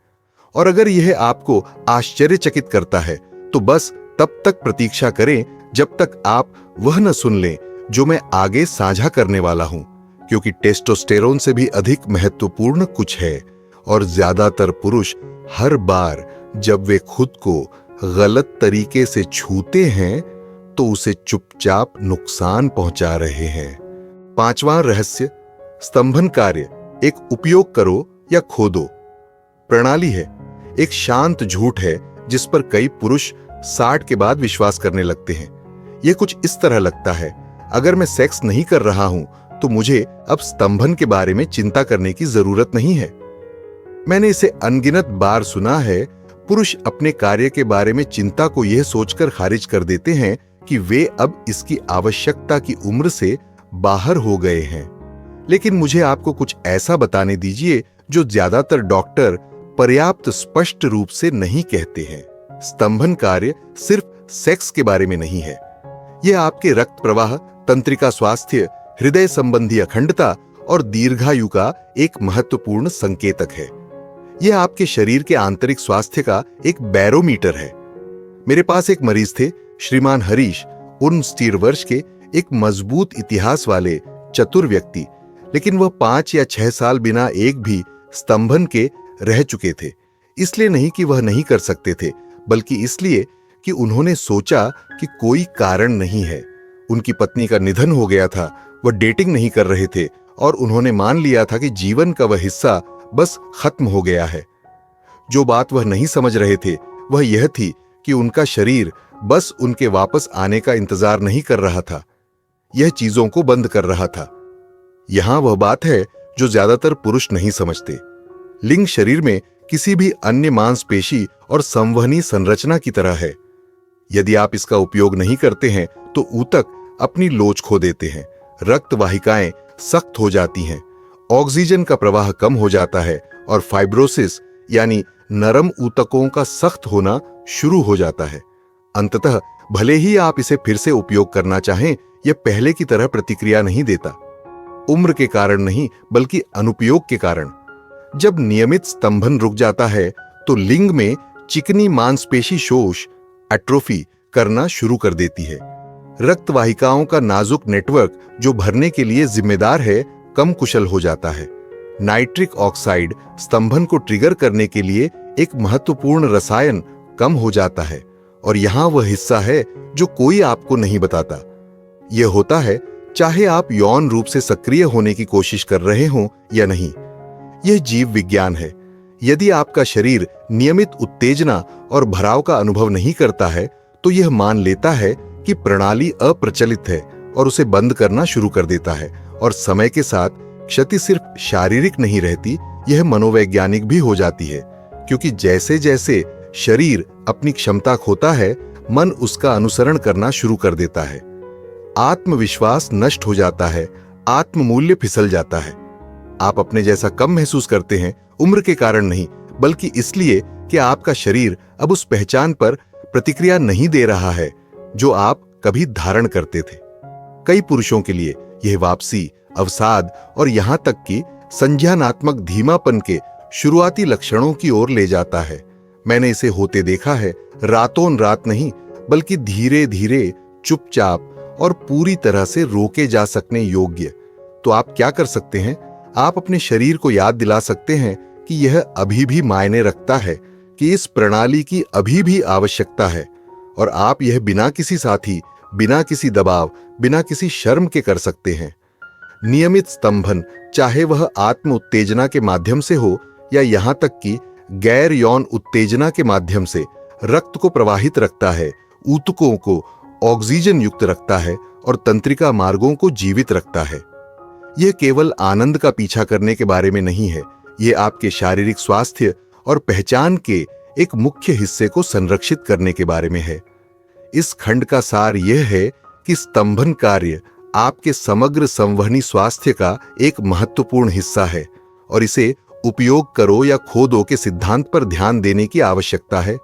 और अगर यह आपको आश्चर्यचकित करता है तो बस तब तक प्रतीक्षा करें जब तक आप वह न सुन लें जो मैं आगे साझा करने वाला हूं, क्योंकि टेस्टोस्टेरोन से भी अधिक महत्वपूर्ण कुछ है। और ज्यादातर पुरुष हर बार जब वे खुद को गलत तरीके से छूते हैं तो उसे चुपचाप नुकसान पहुंचा रहे हैं। 5वां रहस्य, स्तंभन कार्य एक उपयोग करो या खो दो प्रणाली है। एक शांत झूठ है जिस पर कई पुरुष 60 के बाद विश्वास करने लगते हैं। यह कुछ इस तरह लगता है, अगर मैं सेक्स नहीं कर रहा हूं तो मुझे अब स्तंभन के बारे में चिंता करने की जरूरत नहीं है। मैंने इसे अनगिनत बार सुना है। पुरुष अपने कार्य के बारे में चिंता को यह सोचकर खारिज कर देते हैं कि वे अब इसकी आवश्यकता की उम्र से बाहर हो गए हैं। लेकिन मुझे आपको कुछ ऐसा बताने दीजिए जो ज्यादातर डॉक्टर पर्याप्त स्पष्ट रूप से नहीं कहते हैं। स्तंभन कार्य सिर्फ सेक्स के बारे में नहीं है, यह आपके रक्त प्रवाह, तंत्रिका स्वास्थ्य, हृदय संबंधी अखंडता और दीर्घायु का एक महत्वपूर्ण संकेतक है। यह आपके शरीर के आंतरिक स्वास्थ्य का एक बैरोमीटर है। मेरे पास एक मरीज थे, श्रीमान हरीश, 69 वर्ष के, एक मजबूत इतिहास वाले चतुर व्यक्ति। लेकिन वह 5 या 6 साल बिना एक भी स्तंभन के रह चुके थे। इसलिए नहीं कि वह नहीं कर सकते थे, बल्कि इसलिए कि उन्होंने सोचा कि कोई कारण नहीं है। उनकी पत्नी का निधन हो गया था, वह डेटिंग नहीं कर रहे थे और उन्होंने मान लिया था कि जीवन का वह हिस्सा बस खत्म हो गया है। जो बात वह नहीं समझ रहे थे वह यह थी कि उनका शरीर बस उनके वापस आने का इंतजार नहीं कर रहा था, यह चीजों को बंद कर रहा था। यहां वह बात है जो ज्यादातर पुरुष नहीं समझते। लिंग शरीर में किसी भी अन्य मांसपेशी और संवहनी संरचना की तरह है। यदि आप इसका उपयोग नहीं करते हैं तो ऊतक अपनी लोच खो देते हैं, रक्त वाहिकाएं सख्त हो जाती हैं, ऑक्सीजन का प्रवाह कम हो जाता है और फाइब्रोसिस यानी नरम ऊतकों का सख्त होना शुरू हो जाता है। अंततः भले ही आप इसे फिर से उपयोग करना चाहें, यह पहले की तरह प्रतिक्रिया नहीं देता। उम्र के कारण नहीं बल्कि अनुपयोग के कारण। जब नियमित स्तंभन रुक जाता है तो लिंग में चिकनी मांसपेशी शोष, एट्रोफी करना शुरू कर देती है। रक्त वाहिकाओं का नाजुक नेटवर्क जो भरने के लिए जिम्मेदार है कम कुशल हो जाता है। नाइट्रिक ऑक्साइड स्तंभन को ट्रिगर करने के लिए एक महत्वपूर्ण रसायन कम हो जाता है और यहां वह हिस्सा है जो कोई आपको नहीं बताता। यह होता है चाहे आप यौन रूप से सक्रिय होने की कोशिश कर रहे हों या नहीं। यह जीव विज्ञान है। यदि आपका शरीर नियमित उत्तेजना और भराव का अनुभव नहीं करता है तो यह मान लेता है कि प्रणाली अप्रचलित है और उसे बंद करना शुरू कर देता है। और समय के साथ क्षति सिर्फ शारीरिक नहीं रहती, यह मनोवैज्ञानिक भी हो जाती है, क्योंकि जैसे जैसे शरीर अपनी क्षमता खोता है मन उसका अनुसरण करना शुरू कर देता है। आत्मविश्वास नष्ट हो जाता है, आत्ममूल्य फिसल जाता है। आप अपने जैसा कम महसूस करते हैं, उम्र के कारण नहीं बल्कि इसलिए कि आपका शरीर अब उस पहचान पर प्रतिक्रिया नहीं दे रहा है जो आप कभी धारण करते थे। कई पुरुषों के लिए यह वापसी, अवसाद और यहां तक कि संज्ञानात्मक धीमापन के शुरुआती लक्षणों की ओर ले जाता है। मैंने इसे होते देखा है, रातों रात नहीं, बल्कि धीरे धीरे, चुपचाप और पूरी तरह से रोके जा सकने योग्य। तो आप क्या कर सकते हैं? आप अपने शरीर को याद दिला सकते हैं कि यह अभी भी मायने रखता है, कि इस प्रणाली की अभी भी आवश्यकता है, और आप यह बिना किसी साथी, बिना किसी दबाव, बिना किसी शर्म के कर सकते हैं। नियमित स्तंभन, चाहे वह आत्म उत्तेजना के माध्यम से हो या यहां तक कि गैर यौन उत्तेजना के माध्यम से, रक्त को प्रवाहित रखता है, ऊतकों को ऑक्सीजन युक्त रखता है और तंत्रिका मार्गों को जीवित रखता है। यह केवल आनंद का पीछा करने के बारे में नहीं है, यह आपके शारीरिक स्वास्थ्य और पहचान के एक मुख्य हिस्से को संरक्षित करने के बारे में है। इस खंड का सार यह है कि स्तंभन कार्य आपके समग्र संवहनी स्वास्थ्य का एक महत्वपूर्ण हिस्सा है और इसे उपयोग करो या खो दो के सिद्धांत पर ध्यान देने की आवश्यकता है।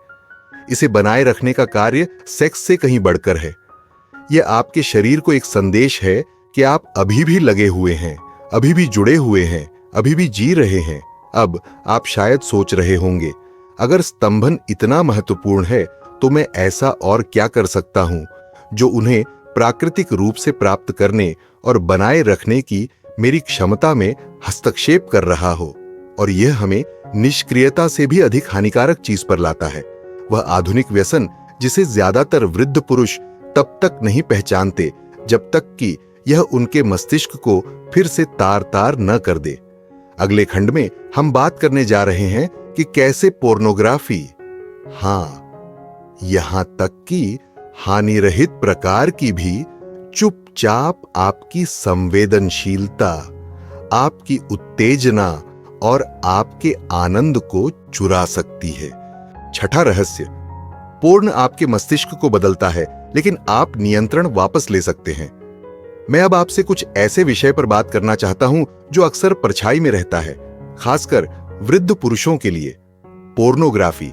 इसे बनाए रखने का कार्य सेक्स से कहीं बढ़कर है। यह आपके शरीर को एक संदेश है कि आप अभी भी लगे हुए हैं, अभी भी जुड़े हुए हैं, अभी भी जी रहे हैं। अब आप शायद सोच रहे होंगे, अगर स्तंभन इतना महत्वपूर्ण है तो मैं ऐसा और क्या कर सकता हूं जो उन्हें प्राकृतिक रूप से प्राप्त करने और बनाए रखने की मेरी क्षमता में हस्तक्षेप कर रहा हो। और यह हमें निष्क्रियता से भी अधिक हानिकारक चीज पर लाता है, वह आधुनिक व्यसन जिसे ज्यादातर वृद्ध पुरुष तब तक नहीं पहचानते जब तक कि यह उनके मस्तिष्क को फिर से तार तार न कर दे। अगले खंड में हम बात करने जा रहे हैं कि कैसे पोर्नोग्राफी, यहां तक कि हानिरहित प्रकार की भी, चुपचाप आपकी संवेदनशीलता, आपकी उत्तेजना और आपके आनंद को चुरा सकती है। छठा रहस्य, पोर्न आपके मस्तिष्क को बदलता है, लेकिन आप नियंत्रण वापस ले सकते हैं। मैं अब आपसे कुछ ऐसे विषय पर बात करना चाहता हूं जो अक्सर परछाई में रहता है, खासकर वृद्ध पुरुषों के लिए, पोर्नोग्राफी।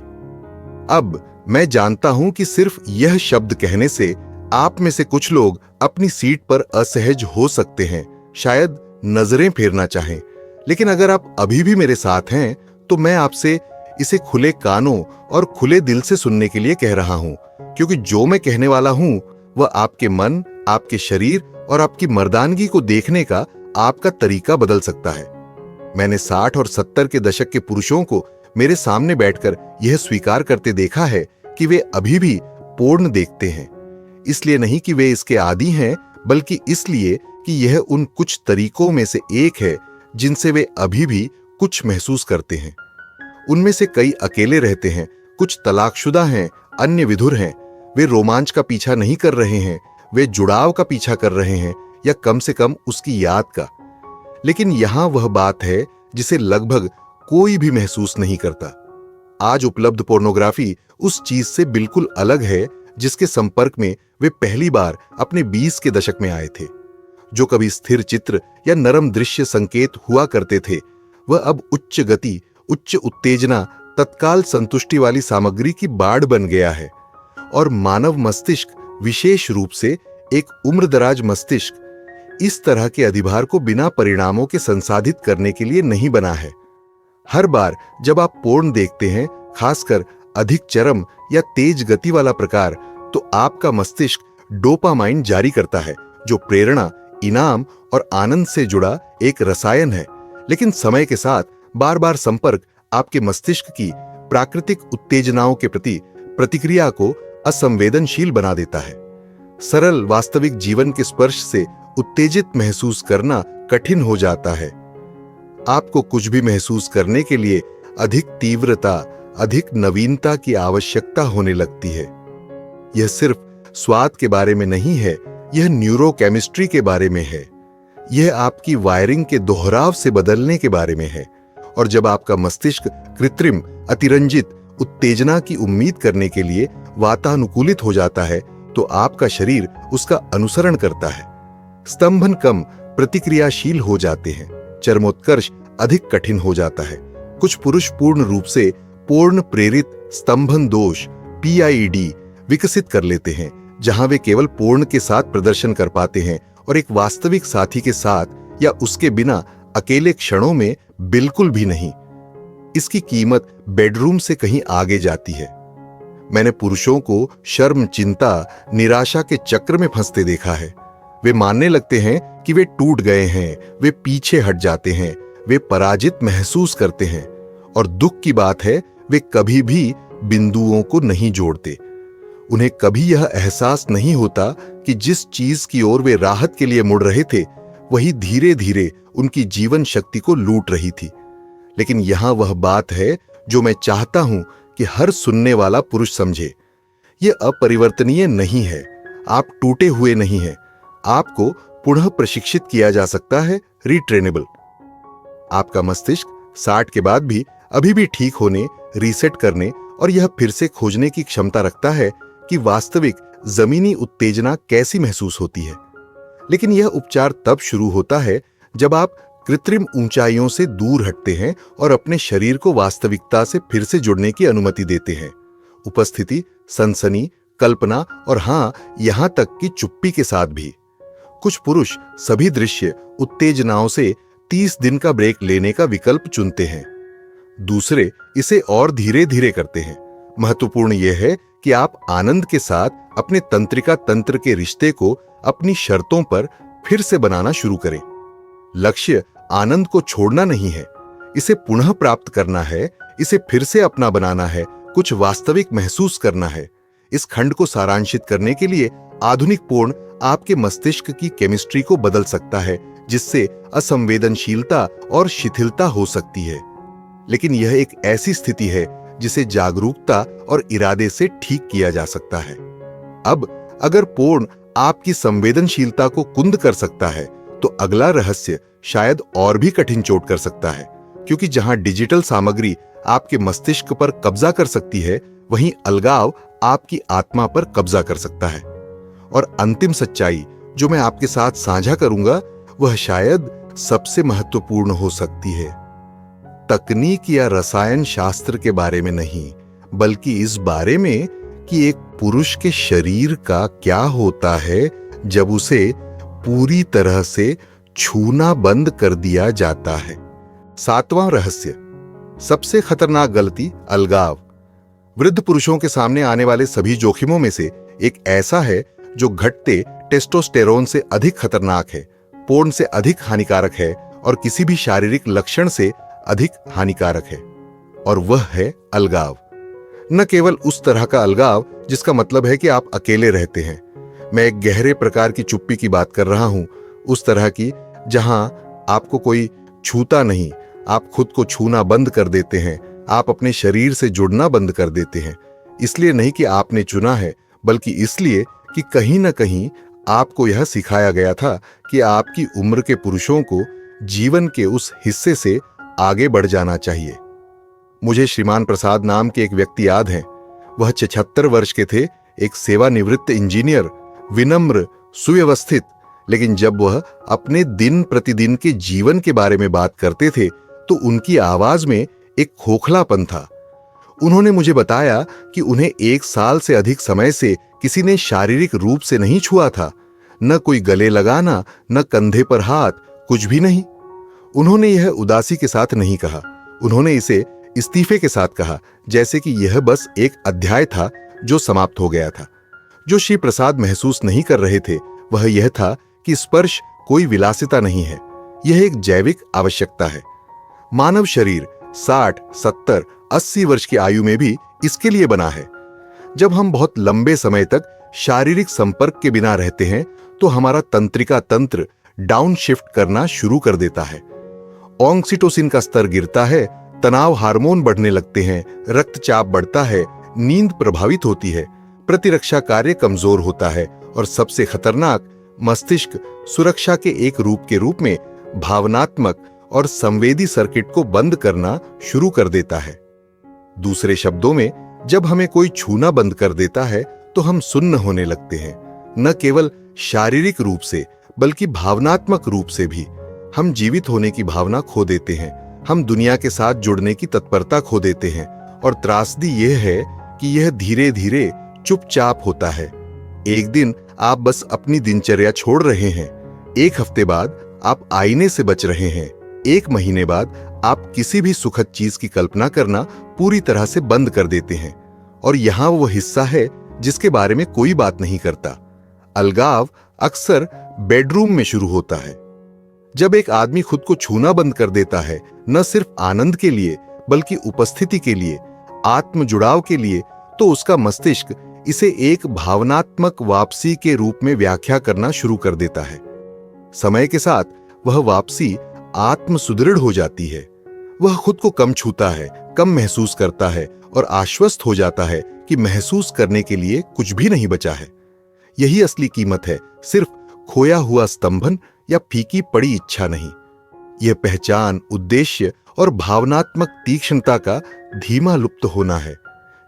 अब मैं जानता हूं कि सिर्फ यह शब्द कहने से आप में से कुछ लोग अपनी सीट पर असहज हो सकते हैं, शायद नजरें फेरना चाहें, लेकिन अगर आप अभी भी मेरे साथ हैं तो मैं आपसे इसे खुले कानों और खुले दिल से सुनने के लिए कह रहा हूं, क्योंकि जो मैं कहने वाला हूं वह आपके मन, आपके शरीर और आपकी मर्दानगी को देखने का आपका तरीका बदल सकता है। मैंने 60 और 70 के दशक के पुरुषों को मेरे सामने बैठकर यह स्वीकार करते देखा है कि वे अभी भी पोर्न देखते हैं। इसलिए नहीं कि वे इसके आदी हैं, बल्कि इसलिए कि यह उन कुछ तरीकों में से एक है जिनसे वे अभी भी कुछ महसूस करते हैं। उनमें से कई अकेले रहते हैं, कुछ तलाकशुदा हैं, अन्य विधुर हैं। वे रोमांच का पीछा नहीं कर रहे हैं, वे जुड़ाव का पीछा कर रहे हैं, या कम से कम उसकी याद का। लेकिन यहां वह बात है जिसे लगभग कोई भी महसूस नहीं करता। आज उपलब्ध पोर्नोग्राफी उस चीज से बिल्कुल अलग है जिसके संपर्क में वे पहली बार अपने 20 के दशक में आए थे। जो कभी स्थिर चित्र या नरम दृश्य संकेत हुआ करते थे, वह अब उच्च गति, उच्च उत्तेजना, तत्काल संतुष्टि वाली सामग्री की बाढ़ बन गया है। और मानव मस्तिष्क, विशेष रूप से एक उम्रदराज मस्तिष्क, इस तरह के अधिभार को बिना परिणामों के संसाधित करने के लिए नहीं बना है। हर बार जब आप पोर्न देखते हैं, खासकर अधिक चरम या तेज गति वाला प्रकार, तो आपका मस्तिष्क डोपामाइन जारी करता है, जो प्रेरणा, इनाम और आनंद से जुड़ा एक रसायन है। लेकिन समय के साथ बार बार संपर्क आपके मस्तिष्क की प्राकृतिक उत्तेजनाओं के प्रति प्रतिक्रिया को असंवेदनशील बना देता है। सरल वास्तविक जीवन के स्पर्श से उत्तेजित महसूस करना कठिन हो जाता है। आपको कुछ भी महसूस करने के लिए अधिक तीव्रता, अधिक नवीनता की आवश्यकता होने लगती है। यह सिर्फ स्वाद के बारे में नहीं है, यह न्यूरोकेमिस्ट्री के बारे में है। यह आपकी वायरिंग के दोहराव से बदलने के बारे में है। और जब आपका मस्तिष्क कृत्रिम, अतिरंजित उत्तेजना की उम्मीद करने के लिए वातानुकूलित हो जाता है, तो आपका शरीर उसका अनुसरण करता है। स्तंभन कम प्रतिक्रियाशील हो जाते हैं, चरमोत्कर्ष अधिक कठिन हो जाता है। कुछ पुरुष पूर्ण रूप से पोर्न प्रेरित स्तंभन दोष PID विकसित कर लेते हैं, जहां वे केवल पोर्न के साथ प्रदर्शन कर पाते हैं और एक वास्तविक साथी के साथ या उसके बिना अकेले क्षणों में बिल्कुल भी नहीं। इसकी कीमत बेडरूम से कहीं आगे जाती है। मैंने पुरुषों को शर्म, चिंता, निराशा के चक्र में फंसते देखा है। वे मानने लगते हैं कि वे टूट गए हैं, वे पीछे हट जाते हैं, वे पराजित महसूस करते हैं। और दुख की बात है, वे कभी भी बिंदुओं को नहीं जोड़ते। उन्हें कभी यह एहसास नहीं होता कि जिस चीज की ओर वे राहत के लिए मुड़ रहे थे, वही धीरे धीरे उनकी जीवन शक्ति को लूट रही थी। लेकिन यहां वह बात है जो मैं चाहता हूं कि हर सुनने वाला पुरुष समझे। यह अपरिवर्तनीय नहीं है। आप टूटे हुए नहीं हैं। आपको पुनः प्रशिक्षित किया जा सकता है, रिट्रेनेबल। आपका मस्तिष्क 60 के बाद भी अभी भी ठीक होने, रीसेट करने और यह फिर से खोजने की क्षमता रखता है कि वास्तविक जमीनी उत्तेजना कैसी महसूस होती है। लेकिन यह उपचार तब शुरू होता है जब आप कृत्रिम ऊंचाइयों से दूर हटते हैं और अपने शरीर को वास्तविकता से फिर से जुड़ने की अनुमति देते हैं। उपस्थिति, सनसनी, कल्पना और हां, यहां तक कि चुप्पी के साथ भी। कुछ पुरुष सभी दृश्य, उत्तेजनाओं से 30 दिन का ब्रेक लेने का विकल्प चुनते हैं। दूसरे इसे और धीरे धीरे करते हैं। महत्वपूर्ण यह है कि आप आनंद के साथ अपने तंत्रिका तंत्र के रिश्ते को अपनी शर्तों पर फिर से बनाना शुरू करें। लक्ष्य आनंद को छोड़ना नहीं है, इसे पुनः प्राप्त करना है, इसे फिर से अपना बनाना है, कुछ वास्तविक महसूस करना है। इस खंड को सारांशित करने के लिए आधुनिक पोर्न आपके मस्तिष्क की केमिस्ट्री को बदल सकता है, जिससे असंवेदनशीलता और शिथिलता हो सकती है। लेकिन यह एक ऐसी स्थिति है जिसे जागरूकता और इरादे से ठीक किया जा सकता है। अब अगर पोर्न आपकी संवेदनशीलता को कुंद कर सकता है, तो अगला रहस्य शायद और भी कठिन चोट कर सकता है, क्योंकि जहां डिजिटल सामग्री आपके मस्तिष्क पर कब्जा कर सकती है, वहीं अलगाव आपकी आत्मा पर कब्जा कर सकता है। और अंतिम सच्चाई जो मैं आपके साथ साझा करूंगा, वह शायद सबसे महत्वपूर्ण हो सकती है। तकनीक या रसायन शास्त्र के बारे में नहीं, बल्कि इस बारे में कि एक पुरुष के शरीर का क्या होता है जब उसे पूरी तरह से छूना बंद कर दिया जाता है। 7वां रहस्य, सबसे खतरनाक गलती, अलगाव। वृद्ध पुरुषों के सामने आने वाले सभी जोखिमों में से एक ऐसा है जो घटते टेस्टोस्टेरोन से अधिक खतरनाक है, पोर्न से अधिक हानिकारक है और किसी भी शारीरिक लक्षण से अधिक हानिकारक है। और वह है अलगाव। न केवल उस तरह का अलगाव जिसका मतलब है कि आप अकेले रहते हैं। मैं एक गहरे प्रकार की चुप्पी की बात कर रहा हूं, उस तरह की जहां आपको कोई छूता नहीं, आप खुद को छूना बंद कर देते हैं, आप अपने शरीर से जुड़ना बंद कर देते हैं। इसलिए नहीं कि आपने चुना है, बल्कि इसलिए कि कहीं ना कहीं आपको यह सिखाया गया था कि आपकी उम्र के पुरुषों को जीवन के उस हिस्से से आगे बढ़ जाना चाहिए। मुझे श्रीमान प्रसाद नाम के एक व्यक्ति याद हैं। वह 76 वर्ष के थे, एक सेवानिवृत्त इंजीनियर, विनम्र, सुव्यवस्थित। लेकिन जब वह अपने दिन प्रतिदिन के जीवन के बारे में बात करते थे तो उनकी आवाज में एक खोखलापन था। उन्होंने मुझे बताया कि उन्हें 1 साल से अधिक समय से किसी ने शारीरिक रूप से नहीं छुआ था, न कोई गले लगाना, न कंधे पर हाथ, कुछ भी नहीं। उन्होंने यह उदासी के साथ नहीं कहा, उन्होंने इसे इस्तीफे के साथ कहा, जैसे कि यह बस एक अध्याय था जो समाप्त हो गया था। जो श्री प्रसाद महसूस नहीं कर रहे थे वह यह था कि स्पर्श कोई विलासिता नहीं है, यह एक जैविक आवश्यकता है। मानव शरीर 60, 70, 80 वर्ष की आयु में भी इसके लिए बना है। जब हम बहुत लंबे समय तक शारीरिक संपर्क के बिना रहते हैं तो हमारा तंत्रिका तंत्र डाउन शिफ्ट करना शुरू कर देता है। ऑक्सीटोसिन का स्तर गिरता है, तनाव हार्मोन बढ़ने लगते हैं, रक्तचाप बढ़ता है, नींद प्रभावित होती है, प्रतिरक्षा कार्य कमजोर होता है और सबसे खतरनाक, मस्तिष्क सुरक्षा के एक रूप के रूप में भावनात्मक और संवेदी सर्किट को बंद करना शुरू कर देता है। दूसरे शब्दों में, जब हमें कोई छूना बंद कर देता है तो हम सुन्न होने लगते हैं, न केवल शारीरिक रूप से बल्कि भावनात्मक रूप से भी। हम जीवित होने की भावना खो देते हैं, हम दुनिया के साथ जुड़ने की तत्परता खो देते हैं और त्रासदी यह है कि यह धीरे धीरे चुपचाप होता है। एक दिन आप बस अपनी दिनचर्या छोड़ रहे हैं, एक हफ्ते बाद आप आईने से बच रहे हैं, 1 महीने बाद आप किसी भी सुखद चीज की कल्पना करना पूरी तरह से बंद कर देते हैं, और यहां वो हिस्सा है जिसके बारे में कोई बात नहीं करता। अलगाव अक्सर बेडरूम में शुरू होता है। जब एक आदमी खुद को छूना बंद कर देता है, न सिर्फ आनंद के लिए बल्कि उपस्थिति के लिए, आत्म जुड़ाव के लिए, तो उसका मस्तिष्क इसे एक भावनात्मक वापसी के रूप में व्याख्या करना शुरू कर देता है। समय के साथ वह वापसी आत्म सुदृढ़ हो जाती है। वह खुद को कम छूता है, कम महसूस करता है और आश्वस्त हो जाता है कि महसूस करने के लिए कुछ भी नहीं बचा है। यही असली कीमत है, सिर्फ खोया हुआ स्तंभन या फीकी पड़ी इच्छा नहीं। यह पहचान, उद्देश्य और भावनात्मक तीक्ष्णता का धीमा लुप्त होना है।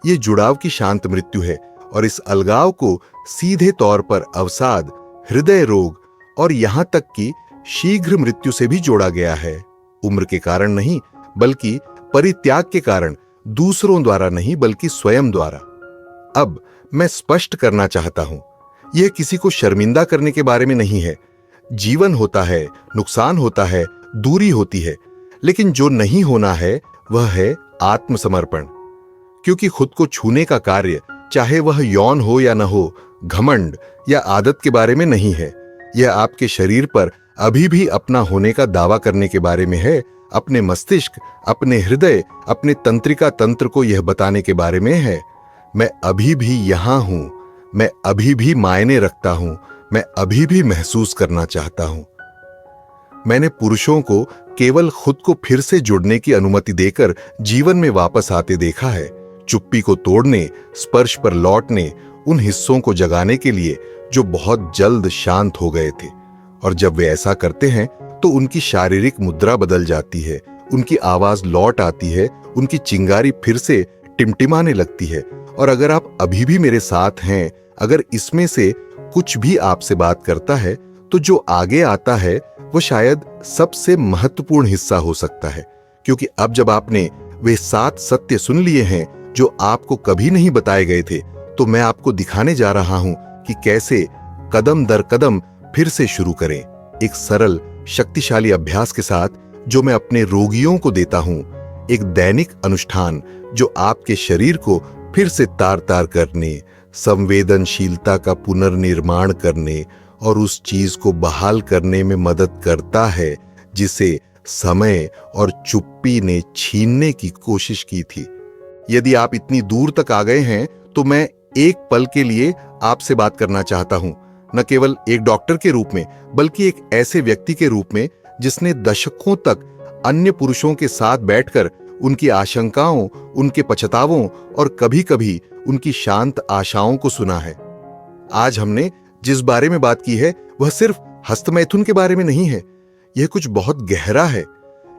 यह जुड़ाव की शांत मृत्यु है, और इस अलगाव को सीधे तौर पर अवसाद, हृदय रोग और यहां तक कि शीघ्र मृत्यु से भी जोड़ा गया है। उम्र के कारण नहीं, बल्कि परित्याग के कारण, दूसरों द्वारा नहीं बल्कि स्वयं द्वारा। अब मैं स्पष्ट करना चाहता हूं, यह किसी को शर्मिंदा करने के बारे में नहीं है। जीवन होता है, नुकसान होता है, दूरी होती है, लेकिन जो नहीं होना है वह है आत्मसमर्पण। क्योंकि खुद को छूने का कार्य, चाहे वह यौन हो या न हो, घमंड या आदत के बारे में नहीं है। यह आपके शरीर पर अभी भी अपना होने का दावा करने के बारे में है। अपने मस्तिष्क, अपने हृदय, अपने तंत्रिका तंत्र को यह बताने के बारे में है, मैं अभी भी यहां हूं, मैं अभी भी मायने रखता हूं, मैं अभी भी महसूस करना चाहता हूं। मैंने पुरुषों को केवल खुद को फिर से जुड़ने की अनुमति देकर जीवन में वापस आते देखा है, चुप्पी को तोड़ने, स्पर्श पर लौटने, उन हिस्सों को जगाने के लिए जो बहुत जल्द शांत हो गए थे। और जब वे ऐसा करते हैं तो उनकी शारीरिक मुद्रा बदल जाती है, उनकी आवाज लौट आती है, उनकी चिंगारी फिर से टिमटिमाने लगती है। और अगर आप अभी भी मेरे साथ हैं, अगर इसमें से कुछ भी आपसे बात करता है, तो जो आगे आता है वो शायद सबसे महत्वपूर्ण हिस्सा हो सकता है। क्योंकि अब जब आपने वे 7 सत्य सुन लिए हैं जो आपको कभी नहीं बताए गए थे, तो मैं आपको दिखाने जा रहा हूं कि कैसे कदम दर कदम फिर से शुरू करें, एक सरल शक्तिशाली अभ्यास के साथ जो मैं अपने रोगियों को देता हूं, एक दैनिक अनुष्ठान जो आपके शरीर को फिर से तार तार करने, संवेदनशीलता का पुनर्निर्माण करने और उस चीज को बहाल करने में मदद करता है जिसे समय और चुप्पी ने छीनने की कोशिश की थी। यदि आप इतनी दूर तक आ गए हैं तो मैं एक पल के लिए आपसे बात करना चाहता हूं, न केवल एक डॉक्टर के रूप में बल्कि एक ऐसे व्यक्ति के रूप में जिसने दशकों तक अन्य पुरुषों के साथ बैठकर उनकी आशंकाओं, उनके पछतावों और कभी-कभी उनकी शांत आशाओं को सुना है। आज हमने जिस बारे में बात की है वह सिर्फ हस्तमैथुन के बारे में नहीं है, यह कुछ बहुत गहरा है।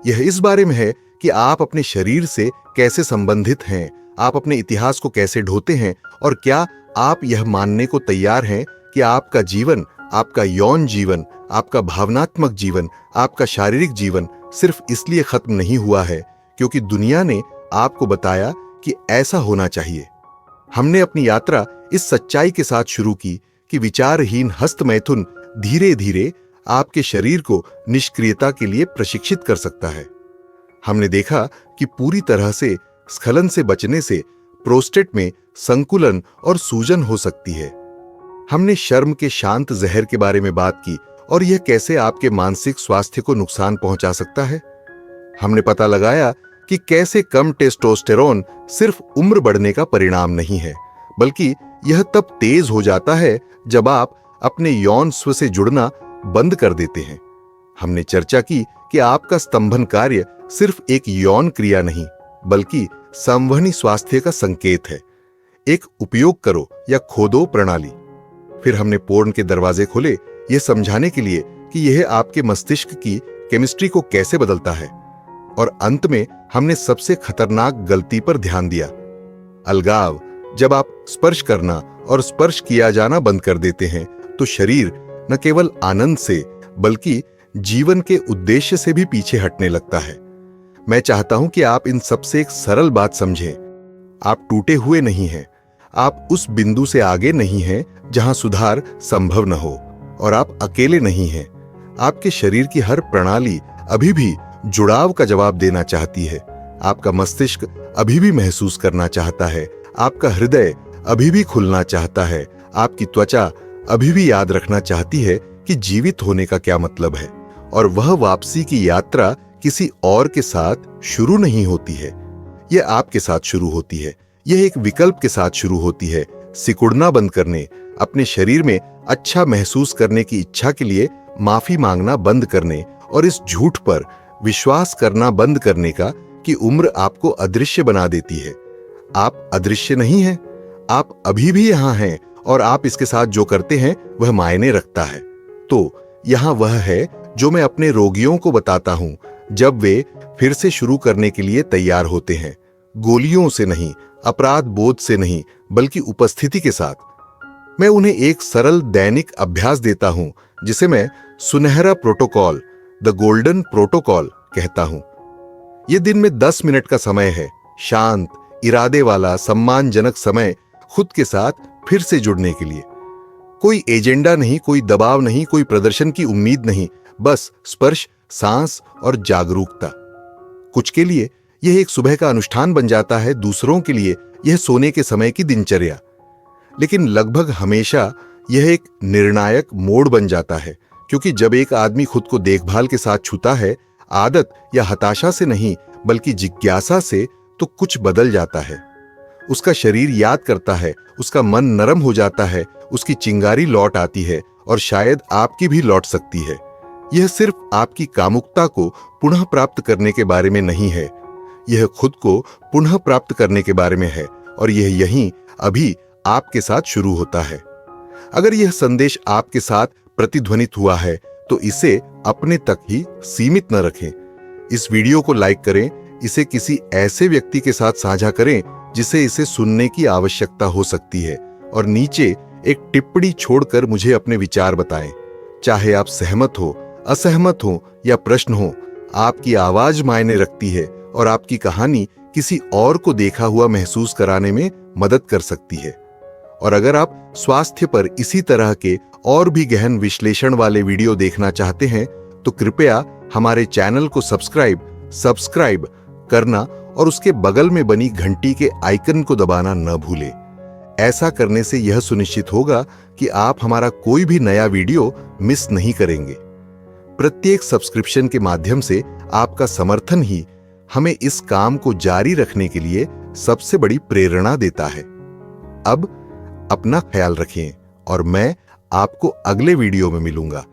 यह इस बारे में है कि आप अपने शरीर से कैसे संबंधित हैं, आप अपने इतिहास को कैसे ढोते हैं, और क्या आप यह मानने को तैयार हैं कि आपका जीवन, आपका यौन जीवन, आपका भावनात्मक जीवन, आपका शारीरिक जीवन सिर्फ इसलिए खत्म नहीं हुआ है क्योंकि दुनिया ने आपको बताया कि ऐसा होना चाहिए। हमने अपनी यात्रा इस सच्चाई के साथ शुरू की कि विचारहीन हस्तमैथुन धीरे धीरे आपके शरीर को निष्क्रियता के लिए प्रशिक्षित कर सकता है। हमने देखा कि पूरी तरह से स्खलन से बचने से प्रोस्टेट में संकुलन और सूजन हो सकती है। हमने शर्म के शांत जहर के बारे में बात की और यह कैसे आपके मानसिक स्वास्थ्य को नुकसान पहुंचा सकता है। हमने पता लगाया कि कैसे कम टेस्टोस्टेरोन सिर्फ उम्र बढ़ने का परिणाम नहीं है, बल्कि यह तब तेज हो जाता है जब आप अपने यौन स्व से जुड़ना बंद कर देते हैं। हमने चर्चा की कि आपका स्तंभन कार्य सिर्फ एक यौन क्रिया नहीं बल्कि संवहनी स्वास्थ्य का संकेत है। एक उपयोग करो या खो दो प्रणाली। फिर हमने पोर्न के दरवाजे खोले यह समझाने के लिए कि यह आपके मस्तिष्क की केमिस्ट्री को कैसे बदलता है। और अंत में हमने सबसे खतरनाक गलती पर ध्यान दिया, अलगाव। जब आप स्पर्श करना और स्पर्श किया जाना बंद कर देते हैं तो शरीर न केवल आनंद से बल्कि जीवन के उद्देश्य से भी पीछे हटने लगता है। मैं चाहता हूं कि आप इन सबसे एक सरल बात समझें। आप टूटे हुए नहीं हैं, आप उस बिंदु से आगे नहीं हैं जहां सुधार संभव न हो, और आप अकेले नहीं हैं। आपके शरीर की हर प्रणाली अभी भी जुड़ाव का जवाब देना चाहती है। आपका मस्तिष्क अभी भी महसूस करना चाहता है। आपका हृदय अभी भी खुलना चाहता है। आपकी त्वचा अभी भी याद रखना चाहती है कि जीवित होने का क्या मतलब है। और वह वापसी की यात्रा किसी और के साथ शुरू नहीं होती है, यह आपके साथ शुरू होती है। यह एक विकल्प के साथ शुरू होती है। सिकुड़ना बंद करने, अपने शरीर में अच्छा महसूस करने की इच्छा के लिए माफी मांगना बंद करने और इस झूठ पर विश्वास करना बंद करने का कि उम्र आपको अदृश्य बना देती है। आप अदृश्य नहीं हैं, आप अभी भी यहां हैं और आप इसके साथ जो करते हैं वह मायने रखता है। तो यहां वह है जो मैं अपने रोगियों को बताता हूं जब वे फिर से शुरू करने के लिए तैयार होते हैं। गोलियों से नहीं, अपराध बोध से नहीं, बल्कि उपस्थिति के साथ। मैं उन्हें एक सरल दैनिक अभ्यास देता हूं जिसे मैं सुनहरा प्रोटोकॉल, द गोल्डन प्रोटोकॉल कहता हूं। यह दिन में 10 मिनट का समय है, शांत, इरादे वाला, सम्मानजनक समय खुद के साथ फिर से जुड़ने के लिए। कोई एजेंडा नहीं, कोई दबाव नहीं, कोई प्रदर्शन की उम्मीद नहीं, बस स्पर्श, सांस और जागरूकता। कुछ के लिए यह एक सुबह का अनुष्ठान बन जाता है, दूसरों के लिए यह सोने के समय की दिनचर्या। लेकिन लगभग हमेशा यह एक निर्णायक मोड़ बन जाता है, क्योंकि जब एक आदमी खुद को देखभाल के साथ छूता है, आदत या हताशा से नहीं बल्कि जिज्ञासा से, तो कुछ बदल जाता है। उसका शरीर याद करता है, उसका मन नरम हो जाता है, उसकी चिंगारी लौट आती है और शायद आपकी भी लौट सकती है। यह सिर्फ आपकी कामुकता को पुनः प्राप्त करने के बारे में नहीं है, यह खुद को पुनः प्राप्त करने के बारे में है। और यह यहीं अभी आपके साथ शुरू होता है। अगर यह संदेश आपके साथ प्रतिध्वनित हुआ है तो इसे अपने तक ही सीमित न रखें। इस वीडियो को लाइक करें, इसे किसी ऐसे व्यक्ति के साथ साझा करें जिसे इसे सुनने की आवश्यकता हो सकती है, और नीचे एक टिप्पणी छोड़कर मुझे अपने विचार बताएं। चाहे आप सहमत हो, असहमत हो या प्रश्न हो, आपकी आवाज मायने रखती है और आपकी कहानी किसी और को देखा हुआ महसूस कराने में मदद कर सकती है। और अगर आप स्वास्थ्य पर इसी तरह के और भी गहन विश्लेषण वाले वीडियो देखना चाहते हैं तो कृपया हमारे चैनल को सब्सक्राइब करना और उसके बगल में बनी घंटी के आइकन को दबाना न भूलें। ऐसा करने से यह सुनिश्चित होगा कि आप हमारा कोई भी नया वीडियो मिस नहीं करेंगे। प्रत्येक सब्सक्रिप्शन के माध्यम से आपका समर्थन ही हमें इस काम को जारी रखने के लिए सबसे बड़ी प्रेरणा देता है। अब अपना ख्याल रखें और मैं आपको अगले वीडियो में मिलूंगा।